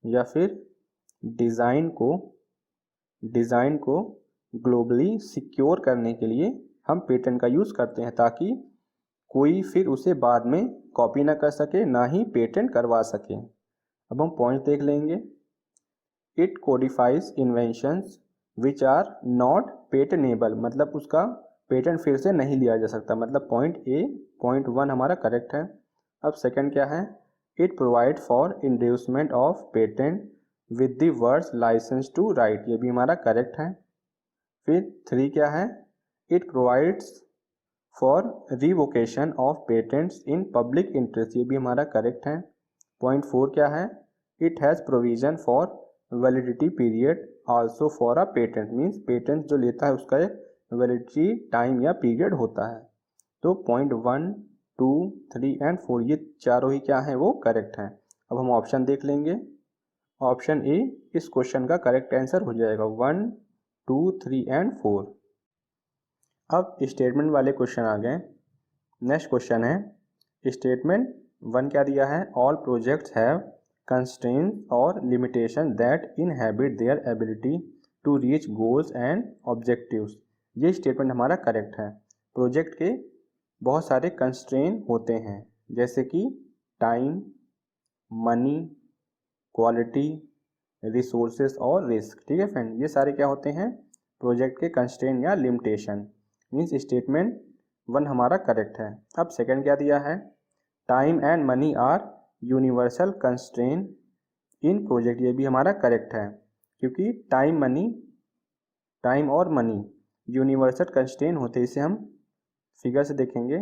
या फिर डिज़ाइन को ग्लोबली सिक्योर करने के लिए हम पेटेंट का यूज़ करते हैं, ताकि कोई फिर उसे बाद में कॉपी ना कर सके, ना ही पेटेंट करवा सके। अब हम पॉइंट देख लेंगे। It codifies inventions which are not patentable, मतलब उसका पेटेंट फिर से नहीं लिया जा सकता, मतलब पॉइंट 1 हमारा करेक्ट है। अब सेकंड क्या है? It provide for inducement of patent with the words licence to right, ये भी हमारा करेक्ट है। फिर 3 क्या है? It provides for revocation of patents in public interest, ये भी हमारा करेक्ट है। पॉइंट 4 क्या है? It has provision for validity period also for a patent, means patent जो लेता है उसका एक वैलिडिटी टाइम या पीरियड होता है। तो पॉइंट 1, 2, 3 एंड 4 ये चारों ही क्या हैं? वो करेक्ट हैं। अब हम ऑप्शन देख लेंगे। ऑप्शन ए इस क्वेश्चन का करेक्ट आंसर हो जाएगा 1, 2, 3 एंड 4। अब स्टेटमेंट वाले क्वेश्चन आ गए। नेक्स्ट क्वेश्चन है स्टेटमेंट 1 क्या दिया है? ऑल प्रोजेक्ट्स हैव कंस्ट्रेंट्स और limitation that inhabit their ability to reach goals and objectives. ये स्टेटमेंट हमारा करेक्ट है। प्रोजेक्ट के बहुत सारे कंस्ट्रेंट होते हैं, जैसे कि टाइम, मनी, क्वालिटी, रिसोर्सेज और रिस्क। ठीक है फ्रेंड, ये सारे क्या होते हैं? प्रोजेक्ट के कंस्ट्रेंट या लिमिटेशन। मीन्स स्टेटमेंट 1 हमारा करेक्ट है। अब सेकंड क्या दिया है? Time and money are universal constraint in project, ये भी हमारा करेक्ट है, क्योंकि टाइम और मनी यूनिवर्सल कंस्ट्रेंट होते हैं। इसे हम फिगर से देखेंगे।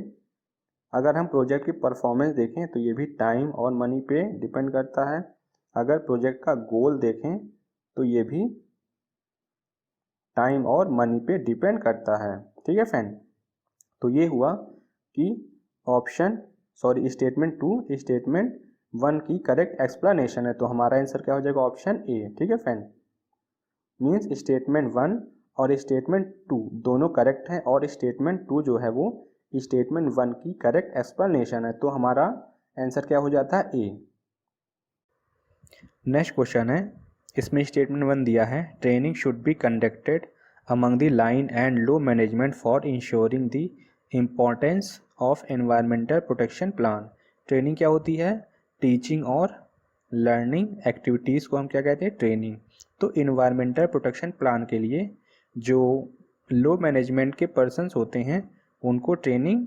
अगर हम प्रोजेक्ट की परफॉर्मेंस देखें तो ये भी टाइम और मनी पे डिपेंड करता है। अगर प्रोजेक्ट का गोल देखें तो ये भी टाइम और मनी पे डिपेंड करता है। ठीक है फ्रेंड, तो ये हुआ कि स्टेटमेंट 2 स्टेटमेंट 1 की करेक्ट एक्सप्लेनेशन है। तो हमारा आंसर क्या हो जाएगा? ऑप्शन ए। ठीक है फ्रेंड, मीन्स स्टेटमेंट 1 और स्टेटमेंट 2 दोनों करेक्ट हैं, और स्टेटमेंट 2 जो है वो स्टेटमेंट 1 की करेक्ट एक्सप्लेनेशन है। तो हमारा आंसर क्या हो जाता है? ए। नेक्स्ट क्वेश्चन है, इसमें स्टेटमेंट 1 दिया है training should be conducted among the line and low management for ensuring the importance of environmental protection plan. Training क्या होती है? टीचिंग और लर्निंग एक्टिविटीज़ को हम क्या कहते हैं? ट्रेनिंग। तो इन्वायरमेंटल प्रोटेक्शन प्लान के लिए जो लो मैनेजमेंट के पर्सन्स होते हैं उनको ट्रेनिंग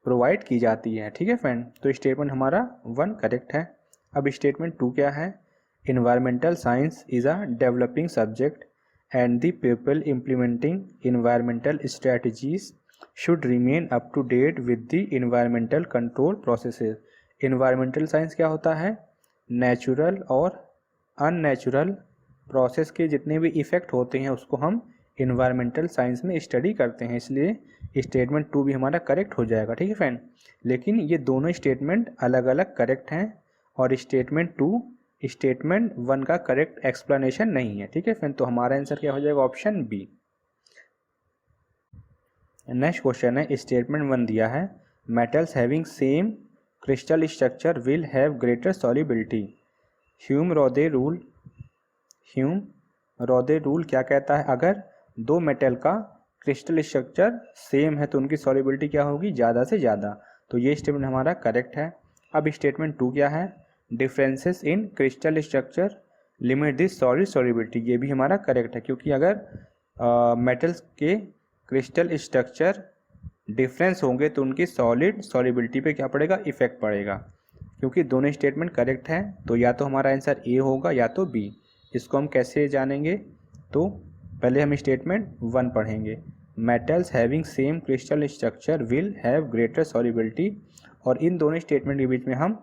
प्रोवाइड की जाती है। ठीक है फ्रेंड, तो स्टेटमेंट हमारा 1 करेक्ट है। अब स्टेटमेंट 2 क्या है? Environmental science is a developing subject and the people implementing environmental strategies should remain up to date with the environmental control processes। Environmental science क्या होता है? नेचुरल और अननेचुरल प्रोसेस के जितने भी इफ़ेक्ट होते हैं उसको हम इन्वायरमेंटल साइंस में स्टडी करते हैं, इसलिए स्टेटमेंट 2 भी हमारा करेक्ट हो जाएगा। ठीक है फ्रेंड, लेकिन ये दोनों स्टेटमेंट अलग अलग करेक्ट हैं और स्टेटमेंट 2 स्टेटमेंट 1 का करेक्ट एक्सप्लेनेशन नहीं है। ठीक है फ्रेंड, तो हमारा आंसर क्या हो जाएगा? Option B. नेक्स्ट क्वेश्चन है स्टेटमेंट 1 दिया है metals having same crystal structure will have greater solubility. Hume Rothery rule क्या कहता है, अगर दो मेटल का क्रिस्टल स्ट्रक्चर सेम है तो उनकी सॉल्युबिलिटी क्या होगी, ज़्यादा से ज़्यादा। तो ये स्टेटमेंट हमारा करेक्ट है। अब स्टेटमेंट 2 क्या है, differences in crystal structure limit this solid solubility, ये भी हमारा करेक्ट है, क्योंकि अगर मेटल्स के क्रिस्टल स्ट्रक्चर डिफरेंस होंगे तो उनकी सॉलिड सॉल्युबिलिटी पे क्या पड़ेगा, इफेक्ट पड़ेगा। क्योंकि दोनों स्टेटमेंट करेक्ट हैं तो या तो हमारा आंसर ए होगा या तो बी। इसको हम कैसे जानेंगे, तो पहले हम स्टेटमेंट 1 पढ़ेंगे। Metals having same crystal structure will have greater solubility, और इन दोनों स्टेटमेंट के बीच में हम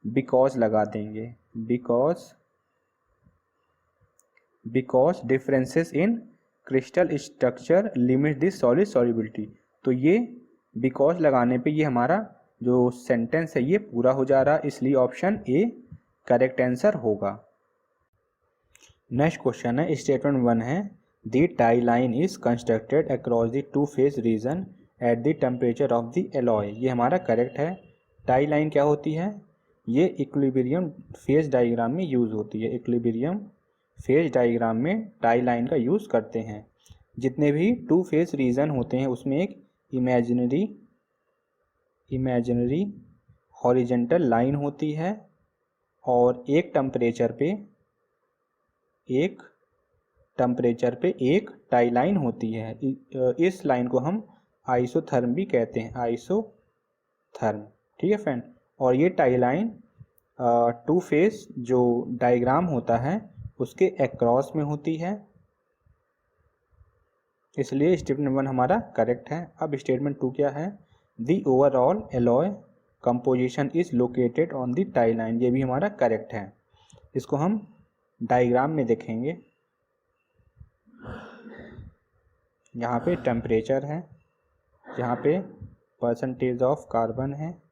बिकॉज लगा देंगे, because differences in crystal structure limit this solid solubility. तो ये बिकॉज लगाने पे ये हमारा जो सेंटेंस है ये पूरा हो जा रहा है, इसलिए ऑप्शन ए करेक्ट आंसर होगा। नेक्स्ट क्वेश्चन है, स्टेटमेंट 1 है the tie line is constructed across the two phase region at the temperature of the alloy, ये हमारा करेक्ट है। टाई लाइन क्या होती है, ये इक्विलिब्रियम फेज डायग्राम में यूज़ होती है। इक्विलिब्रियम फेज डायग्राम में टाई लाइन का यूज़ करते हैं। जितने भी टू फेज रीजन होते हैं उसमें एक इमेजिनरी हॉरिजेंटल लाइन होती है और एक टेम्परेचर पे एक टाई लाइन होती है। इस लाइन को हम आइसोथर्म भी कहते हैं, आइसोथर्म, ठीक है फ्रेंड। और ये टाई लाइन टू फेज जो डायग्राम होता है उसके अक्रॉस में होती है, इसलिए स्टेटमेंट 1 हमारा करेक्ट है। अब स्टेटमेंट 2 क्या है, the overall alloy composition is located on the tie line, ये भी हमारा करेक्ट है। इसको हम डायग्राम में देखेंगे। यहाँ पे टेम्परेचर है, यहाँ पे परसेंटेज ऑफ कार्बन है,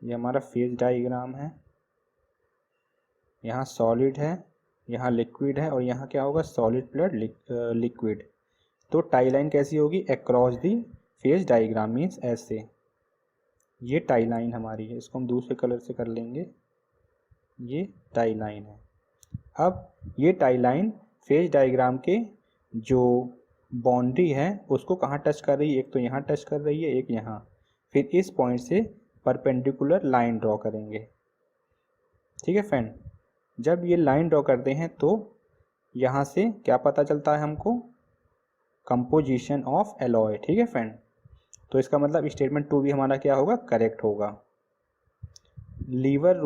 ये हमारा फेज डायग्राम है। यहाँ सॉलिड है, यहाँ लिक्विड है, और यहाँ क्या होगा, सॉलिड प्लस लिक्विड। तो टाई लाइन कैसी होगी, across the phase diagram means ऐसे। ये टाई लाइन हमारी है, इसको हम दूसरे कलर से कर लेंगे, ये टाई लाइन है। अब ये टाई लाइन फेज डायग्राम के जो बाउंड्री है उसको कहाँ टच कर रही है, एक तो यहाँ टच कर रही है, एक यहाँ। फिर इस पॉइंट से परपेंडिकुलर लाइन ड्रॉ करेंगे, ठीक है फ्रेंड। जब ये लाइन ड्रॉ करते हैं तो यहाँ से क्या पता चलता है हमको, कंपोजिशन ऑफ एलॉय, ठीक है फ्रेंड। तो इसका मतलब स्टेटमेंट 2 भी हमारा क्या होगा, करेक्ट होगा। लीवर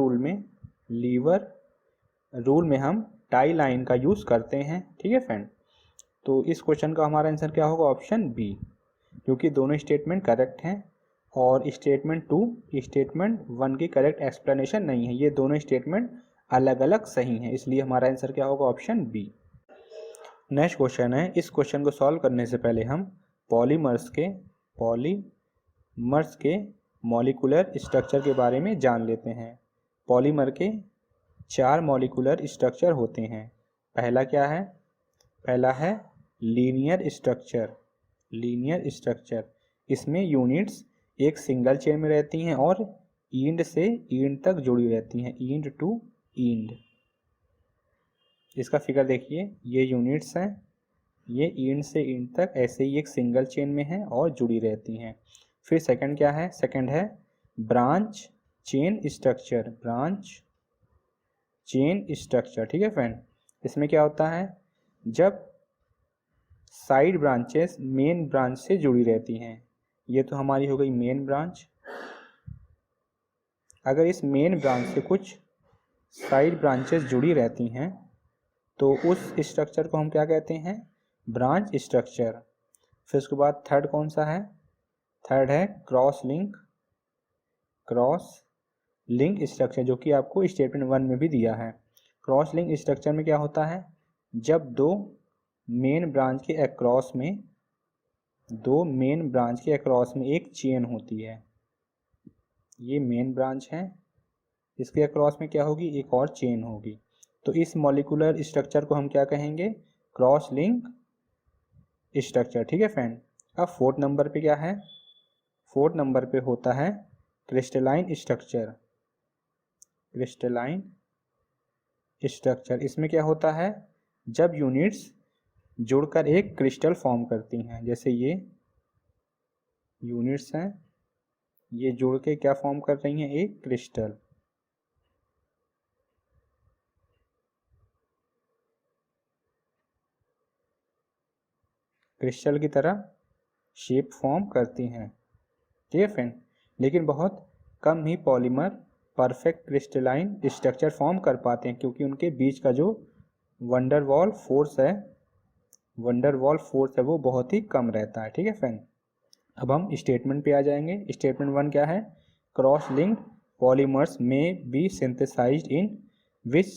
रूल में हम टाई लाइन का यूज़ करते हैं, ठीक है फ्रेंड। तो इस क्वेश्चन का हमारा आंसर क्या होगा, ऑप्शन बी, क्योंकि दोनों स्टेटमेंट करेक्ट हैं और स्टेटमेंट 2 स्टेटमेंट 1 की करेक्ट एक्सप्लेनेशन नहीं है, ये दोनों स्टेटमेंट अलग अलग सही हैं, इसलिए हमारा आंसर क्या होगा, ऑप्शन बी। नेक्स्ट क्वेश्चन है, इस क्वेश्चन को सॉल्व करने से पहले हम पॉलीमर्स के मॉलिक्यूलर स्ट्रक्चर के बारे में जान लेते हैं। पॉलीमर के 4 मॉलिक्यूलर स्ट्रक्चर होते हैं। पहला क्या है, पहला है लीनियर स्ट्रक्चर। इसमें यूनिट्स एक सिंगल चेन में रहती हैं और ईंड से ईंड तक जुड़ी रहती हैं, ईंड टू ईंड। इसका फिगर देखिए, ये यूनिट्स हैं, ये ईंड से ईंड तक ऐसे ही एक सिंगल चेन में हैं और जुड़ी रहती हैं। फिर सेकंड क्या है, सेकंड है ब्रांच चेन स्ट्रक्चर, ठीक है फ्रेंड। इसमें क्या होता है, जब साइड ब्रांचेस मेन ब्रांच से जुड़ी रहती हैं, ये तो हमारी हो गई मेन ब्रांच। अगर इस मेन ब्रांच से कुछ साइड ब्रांचेस जुड़ी रहती हैं तो उस स्ट्रक्चर को हम क्या कहते हैं, ब्रांच स्ट्रक्चर। फिर उसके बाद थर्ड कौन सा है, थर्ड है क्रॉस लिंक स्ट्रक्चर, जो कि आपको स्टेटमेंट 1 में भी दिया है। क्रॉस लिंक स्ट्रक्चर में क्या होता है, जब दो मेन ब्रांच के अक्रॉस में एक चेन होती है, ये मेन ब्रांच है, इसके अक्रॉस में क्या होगी, एक और चेन होगी। तो इस मॉलिक्यूलर स्ट्रक्चर को हम क्या कहेंगे, क्रॉस लिंक स्ट्रक्चर, ठीक है फ्रेंड। अब फोर्थ नंबर पे क्या है, फोर्थ नंबर पे होता है क्रिस्टलाइन स्ट्रक्चर। इसमें क्या होता है, जब यूनिट्स जुड़कर एक क्रिस्टल फॉर्म करती हैं, जैसे ये यूनिट्स हैं, ये जुड़ के क्या फॉर्म कर रही हैं, एक क्रिस्टल। क्रिस्टल की तरह शेप फॉर्म करती हैं, ठीक है फ्रेंड। लेकिन बहुत कम ही polymer perfect crystalline structure form कर पाते हैं, क्योंकि उनके बीच का जो वंडरवॉल फोर्स है वो बहुत ही कम रहता है, ठीक है फ्रेंड। अब हम स्टेटमेंट पे आ जाएंगे। स्टेटमेंट 1 क्या है, क्रॉस लिंक्ड पॉलीमर्स में be synthesized in which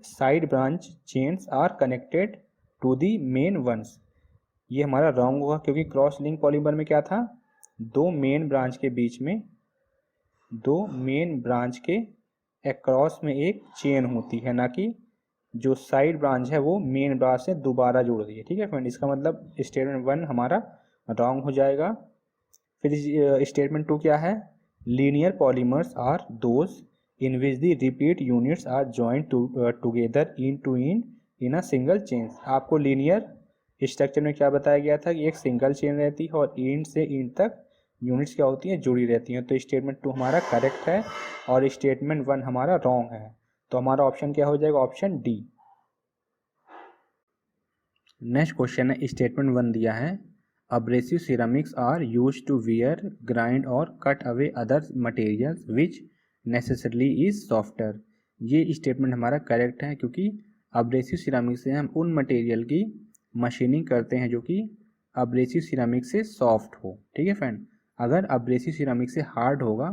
side branch chains are connected to the main ones. ये हमारा रॉन्ग हुआ, क्योंकि क्रॉस लिंक पॉलीमर में क्या था, दो मेन ब्रांच के अक्रॉस में एक चेन होती है, ना कि जो साइड ब्रांच है वो मेन ब्रांच से दोबारा जुड़ रही है, ठीक है फ्रेंड। इसका मतलब स्टेटमेंट 1 हमारा रॉन्ग हो जाएगा। फिर स्टेटमेंट 2 क्या है, linear polymers are those in which the repeat units are joint together in a single chain. आपको लीनियर स्ट्रक्चर में क्या बताया गया था कि एक सिंगल चेन रहती है और एंड से एंड तक यूनिट्स क्या होती हैं, जुड़ी रहती हैं। तो स्टेटमेंट 2 हमारा करेक्ट है और स्टेटमेंट 1 हमारा रॉन्ग है। तो हमारा ऑप्शन क्या हो जाएगा, ऑप्शन डी। नेक्स्ट क्वेश्चन है, स्टेटमेंट 1 दिया है, abrasive ceramics are used to wear, grind और cut away other materials which necessarily is softer। ये स्टेटमेंट हमारा करेक्ट है, क्योंकि abrasive ceramics से हम उन मटेरियल की मशीनिंग करते हैं जो कि abrasive ceramics से सॉफ्ट हो, ठीक है फ्रेंड। अगर abrasive ceramics से हार्ड होगा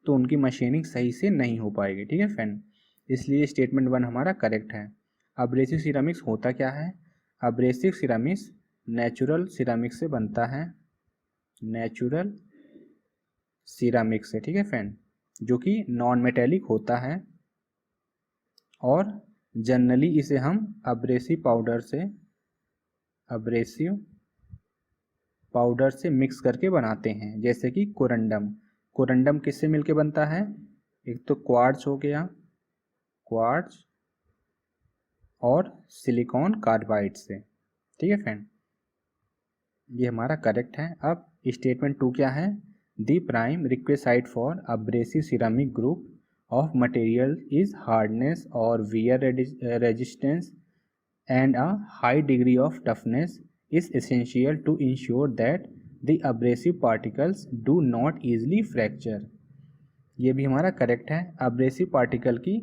तो उनकी मशीनिंग सही से नहीं हो पाएगी, ठीक है फ्रेंड। इसलिए स्टेटमेंट 1 हमारा करेक्ट है। abrasive ceramics होता क्या है, abrasive ceramics नेचुरल सिरामिक से बनता है, नेचुरल सिरामिक से, ठीक है फ्रेंड, जो कि नॉन मेटेलिक होता है और जनरली इसे हम अब्रेसिव पाउडर से मिक्स करके बनाते हैं, जैसे कि कोरंडम किससे मिलके बनता है, एक तो क्वार्ट्ज हो गया, क्वार्ट्ज और सिलिकॉन कार्बाइड से, ठीक है फ्रेंड। ये हमारा करेक्ट है। अब स्टेटमेंट 2 क्या है, the prime requisite for abrasive ceramic group of material is hardness और wear resistance and a high degree of toughness is essential to ensure that the abrasive particles do not easily fracture. ये भी हमारा करेक्ट है। अब्रेसिव पार्टिकल की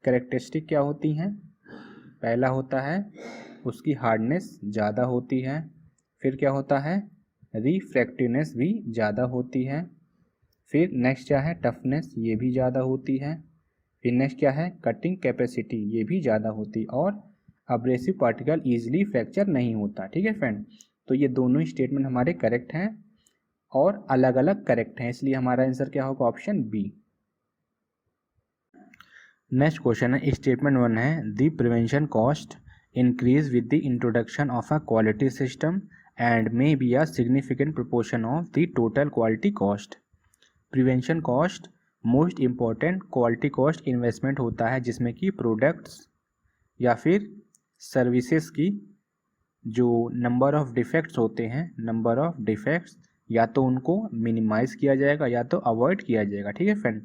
कैरेक्टरिस्टिक क्या होती हैं, पहला होता है उसकी हार्डनेस ज़्यादा होती है, फिर क्या होता है, रिफ्रैक्टिवनेस भी ज़्यादा होती है, फिर नेक्स्ट क्या है, टफनेस, ये भी ज़्यादा होती है, फिर नेक्स्ट क्या है, कटिंग कैपेसिटी, ये भी ज़्यादा होती, और अब्रेसिव पार्टिकल ईजिली फ्रैक्चर नहीं होता, ठीक है फ्रेंड। तो ये दोनों स्टेटमेंट हमारे करेक्ट हैं और अलग अलग करेक्ट हैं, इसलिए हमारा आंसर क्या होगा, ऑप्शन बी। नेक्स्ट क्वेश्चन है, स्टेटमेंट 1 है, the prevention cost increase with the introduction of a quality system and may be a significant proportion of the total quality cost। Prevention cost most important quality cost investment होता है, जिसमें कि प्रोडक्ट्स या फिर सर्विसेज की जो नंबर ऑफ डिफेक्ट्स होते हैं, नंबर ऑफ डिफेक्ट्स या तो उनको मिनिमाइज किया जाएगा या तो अवॉइड किया जाएगा, ठीक है फ्रेंड।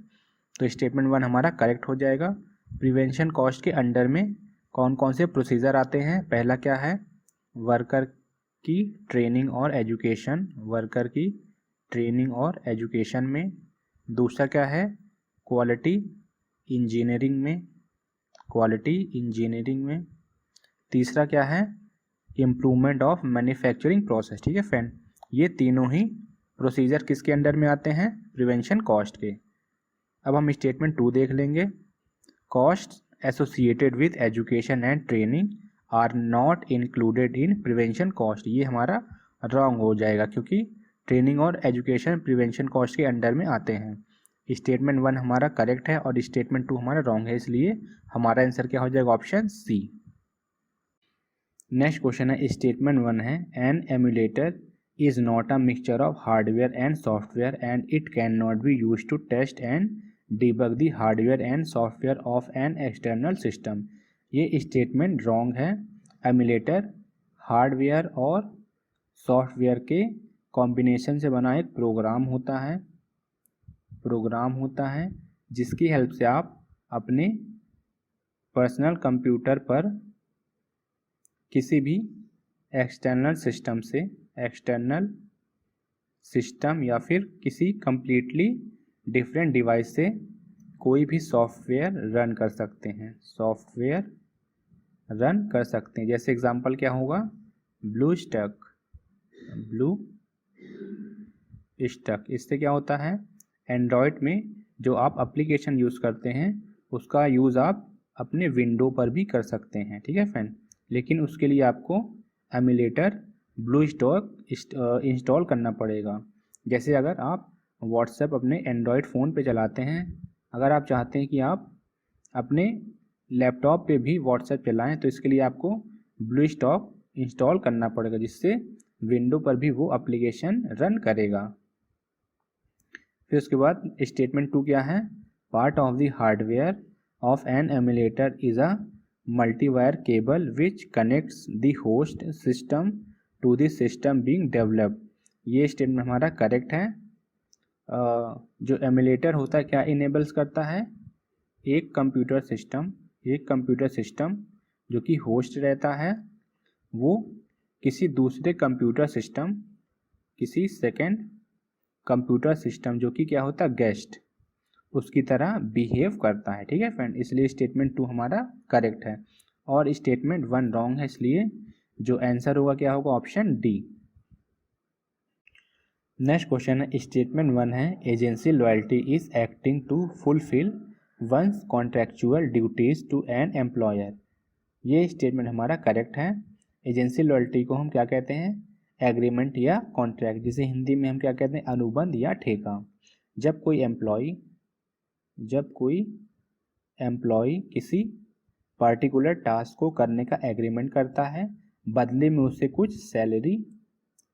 तो स्टेटमेंट 1 हमारा करेक्ट हो जाएगा। प्रिवेंशन कॉस्ट के अंडर में कौन कौन से प्रोसीजर आते हैं, पहला क्या है, वर्कर की ट्रेनिंग और एजुकेशन, वर्कर की ट्रेनिंग और एजुकेशन में, दूसरा क्या है, क्वालिटी इंजीनियरिंग में, तीसरा क्या है, इम्प्रूवमेंट ऑफ मैन्युफैक्चरिंग प्रोसेस, ठीक है फ्रेंड। ये तीनों ही प्रोसीजर किसके अंडर में आते हैं, प्रिवेंशन कॉस्ट के। अब हम स्टेटमेंट 2 देख लेंगे, cost associated with education and training are not included in prevention cost. ये हमारा रॉन्ग हो जाएगा, क्योंकि ट्रेनिंग और एजुकेशन प्रिवेंशन कॉस्ट के अंडर में आते हैं। स्टेटमेंट 1 हमारा करेक्ट है और स्टेटमेंट 2 हमारा रॉन्ग है, इसलिए हमारा आंसर क्या हो जाएगा, ऑप्शन सी। नेक्स्ट क्वेश्चन है, स्टेटमेंट 1 है, an emulator is not a mixture of hardware and software and it can not be use to test and debug the hardware and software of an external system। ये स्टेटमेंट रॉन्ग है। एमुलेटर हार्डवेयर और सॉफ्टवेयर के कॉम्बिनेशन से बना एक प्रोग्राम होता है जिसकी हेल्प से आप अपने पर्सनल कंप्यूटर पर किसी भी एक्सटर्नल सिस्टम या फिर किसी कंप्लीटली डिफरेंट डिवाइस से कोई भी सॉफ्टवेयर रन कर सकते हैं। जैसे एग्जांपल क्या होगा, ब्लू स्टक। इससे क्या होता है, एंड्रॉयड में जो आप एप्लीकेशन यूज़ करते हैं उसका यूज़ आप अपने विंडो पर भी कर सकते हैं, ठीक है फ्रेंड। लेकिन उसके लिए आपको एमुलेटर ब्लू स्टॉक इंस्टॉल करना पड़ेगा। जैसे अगर आप व्हाट्सएप अपने एंड्रॉयड फ़ोन पे चलाते हैं, अगर आप चाहते हैं कि आप अपने लैपटॉप पे भी व्हाट्सएप चलाएं तो इसके लिए आपको ब्लू स्टॉक इंस्टॉल करना पड़ेगा, जिससे विंडो पर भी वो एप्लीकेशन रन करेगा। फिर उसके बाद स्टेटमेंट 2 क्या है, part of the hardware of an emulator is a multiwire cable which connects the host system to the system being developed. ये स्टेटमेंट हमारा करेक्ट है। जो एमुलेटर होता है क्या इनेबल्स करता है, एक कंप्यूटर सिस्टम जो कि होस्ट रहता है, वो किसी दूसरे किसी सेकेंड कंप्यूटर सिस्टम जो कि क्या होता है गेस्ट, उसकी तरह बिहेव करता है, ठीक है फ्रेंड। इसलिए स्टेटमेंट 2 हमारा करेक्ट है और स्टेटमेंट 1 रॉन्ग है, इसलिए जो आंसर होगा क्या होगा, ऑप्शन डी। नेक्स्ट क्वेश्चन है, स्टेटमेंट 1 है, agency loyalty is acting to fulfil one's contractual duties to an employer. ये स्टेटमेंट हमारा करेक्ट है। एजेंसी लॉयल्टी को हम क्या कहते हैं, एग्रीमेंट या कॉन्ट्रैक्ट, जिसे हिंदी में हम क्या कहते हैं, अनुबंध या ठेका। जब कोई एम्प्लॉय किसी पर्टिकुलर टास्क को करने का एग्रीमेंट करता है, बदले में उसे कुछ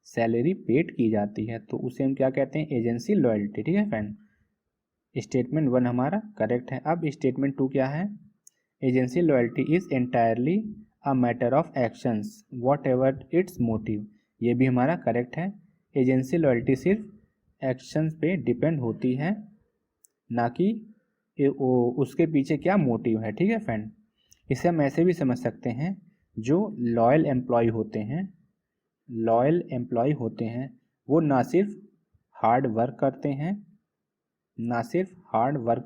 सैलरी पेड की जाती है, तो उसे हम क्या कहते हैं, एजेंसी लॉयल्टी, ठीक है फ्रेंड। स्टेटमेंट 1 हमारा करेक्ट है। अब स्टेटमेंट 2 क्या है, agency loyalty is entirely a matter of actions what ever its motive. ये भी हमारा करेक्ट है। एजेंसी लॉयल्टी सिर्फ एक्शंस पे डिपेंड होती है, ना कि उसके पीछे क्या मोटिव है, ठीक है फ्रेंड। इसे हम ऐसे भी समझ सकते हैं, जो लॉयल एम्प्लॉय होते हैं वो ना सिर्फ हार्ड वर्क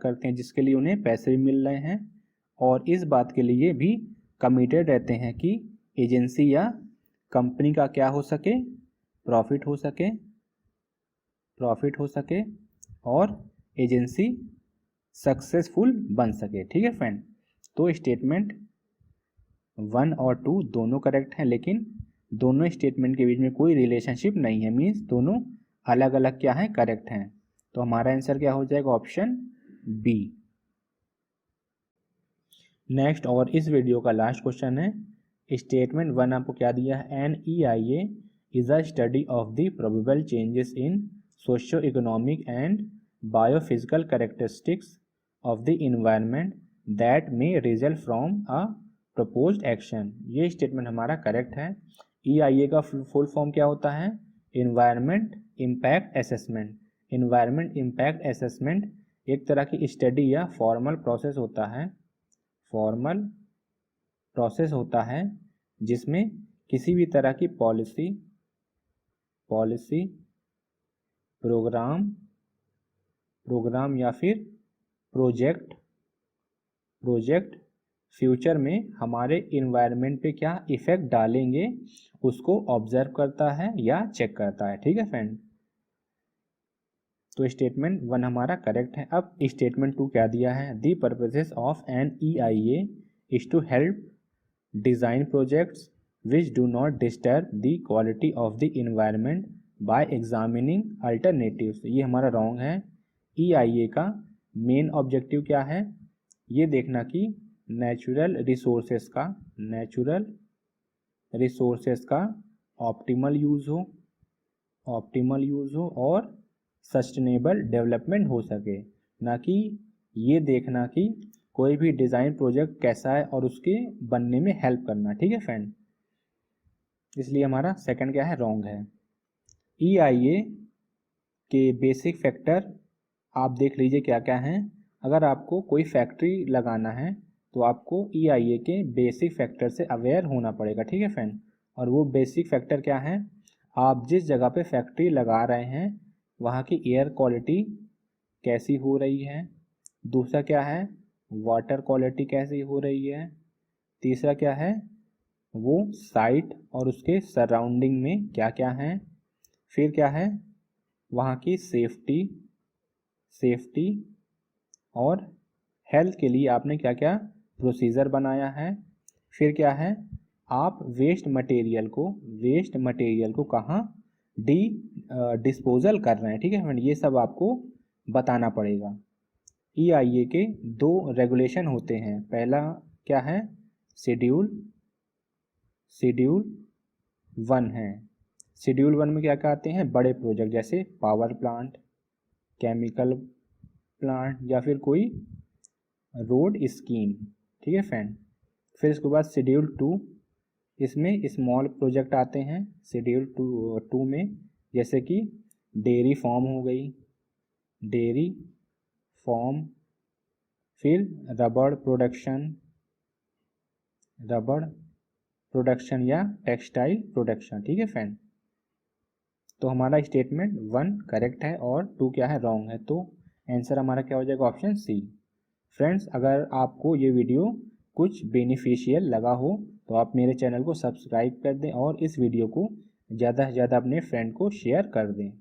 करते हैं जिसके लिए उन्हें पैसे भी मिल रहे हैं, और इस बात के लिए भी कमिटेड रहते हैं कि एजेंसी या कंपनी का क्या हो सके, प्रॉफिट हो सके और एजेंसी सक्सेसफुल बन सके, ठीक है फ्रेंड। तो स्टेटमेंट 1 और 2 दोनों करेक्ट हैं, लेकिन दोनों स्टेटमेंट के बीच में कोई रिलेशनशिप नहीं है, मीन्स दोनों अलग अलग क्या है, करेक्ट हैं। तो हमारा आंसर क्या हो जाएगा, ऑप्शन बी। नेक्स्ट और इस वीडियो का लास्ट क्वेश्चन है, स्टेटमेंट 1 आपको क्या दिया है, NEIA is a study of the probable changes in socio economic and biophysical characteristics of the environment that may result from a proposed action. ये स्टेटमेंट हमारा करेक्ट है। EIA का फुल फॉर्म क्या होता है, इन्वायरमेंट इम्पैक्ट असेसमेंट एक तरह की स्टडी या फॉर्मल प्रोसेस होता है जिसमें किसी भी तरह की पॉलिसी प्रोग्राम या फिर प्रोजेक्ट फ्यूचर में हमारे इन्वायरमेंट पे क्या इफेक्ट डालेंगे उसको ऑब्जर्व करता है या चेक करता है, ठीक है फ्रेंड। तो स्टेटमेंट 1 हमारा करेक्ट है। अब स्टेटमेंट 2 क्या दिया है, the purposes of an EIA is to help design projects which do not disturb the quality of the environment by examining alternatives. ये हमारा रॉन्ग है। EIA का मेन ऑब्जेक्टिव क्या है, ये देखना कि नेचुरल रिसोर्सेस का ऑप्टिमल यूज़ हो और सस्टेनेबल डेवलपमेंट हो सके, ना कि ये देखना कि कोई भी डिज़ाइन प्रोजेक्ट कैसा है और उसके बनने में हेल्प करना, ठीक है फ्रेंड। इसलिए हमारा सेकंड क्या है, रॉन्ग है। EIA के बेसिक फैक्टर आप देख लीजिए क्या क्या हैं। अगर आपको कोई फैक्ट्री लगाना है तो आपको EIA के बेसिक फैक्टर से अवेयर होना पड़ेगा, ठीक है फ्रेंड। और वो बेसिक फैक्टर क्या है, आप जिस जगह पे फैक्ट्री लगा रहे हैं वहाँ की एयर क्वालिटी कैसी हो रही है, दूसरा क्या है वाटर क्वालिटी कैसी हो रही है, तीसरा क्या है वो साइट और उसके सराउंडिंग में क्या क्या है, फिर क्या है वहाँ की सेफ्टी और हेल्थ के लिए आपने क्या क्या प्रोसीजर बनाया है, फिर क्या है आप वेस्ट मटेरियल को कहाँ डिस्पोजल कर रहे हैं, ठीक है फ्रेंड। ये सब आपको बताना पड़ेगा। EIA के 2 रेगुलेशन होते हैं। पहला क्या है, शेड्यूल 1 है। शेड्यूल 1 में क्या क्या आते हैं, बड़े प्रोजेक्ट जैसे पावर प्लांट, केमिकल प्लांट या फिर कोई रोड स्कीम, ठीक है फ्रेंड। फिर इसके बाद शेड्यूल 2, इसमें स्मॉल प्रोजेक्ट आते हैं। शेड्यूल 2 में जैसे कि डेयरी फार्म हो गई, डेयरी फार्म, फिर रबड़ प्रोडक्शन या टेक्सटाइल प्रोडक्शन, ठीक है फ्रेंड। तो हमारा स्टेटमेंट 1 करेक्ट है और 2 क्या है, रॉन्ग है। तो आंसर हमारा क्या हो जाएगा, ऑप्शन सी। फ्रेंड्स, अगर आपको ये वीडियो कुछ बेनिफिशियल लगा हो तो आप मेरे चैनल को सब्सक्राइब कर दें और इस वीडियो को ज़्यादा से ज़्यादा अपने फ्रेंड को शेयर कर दें।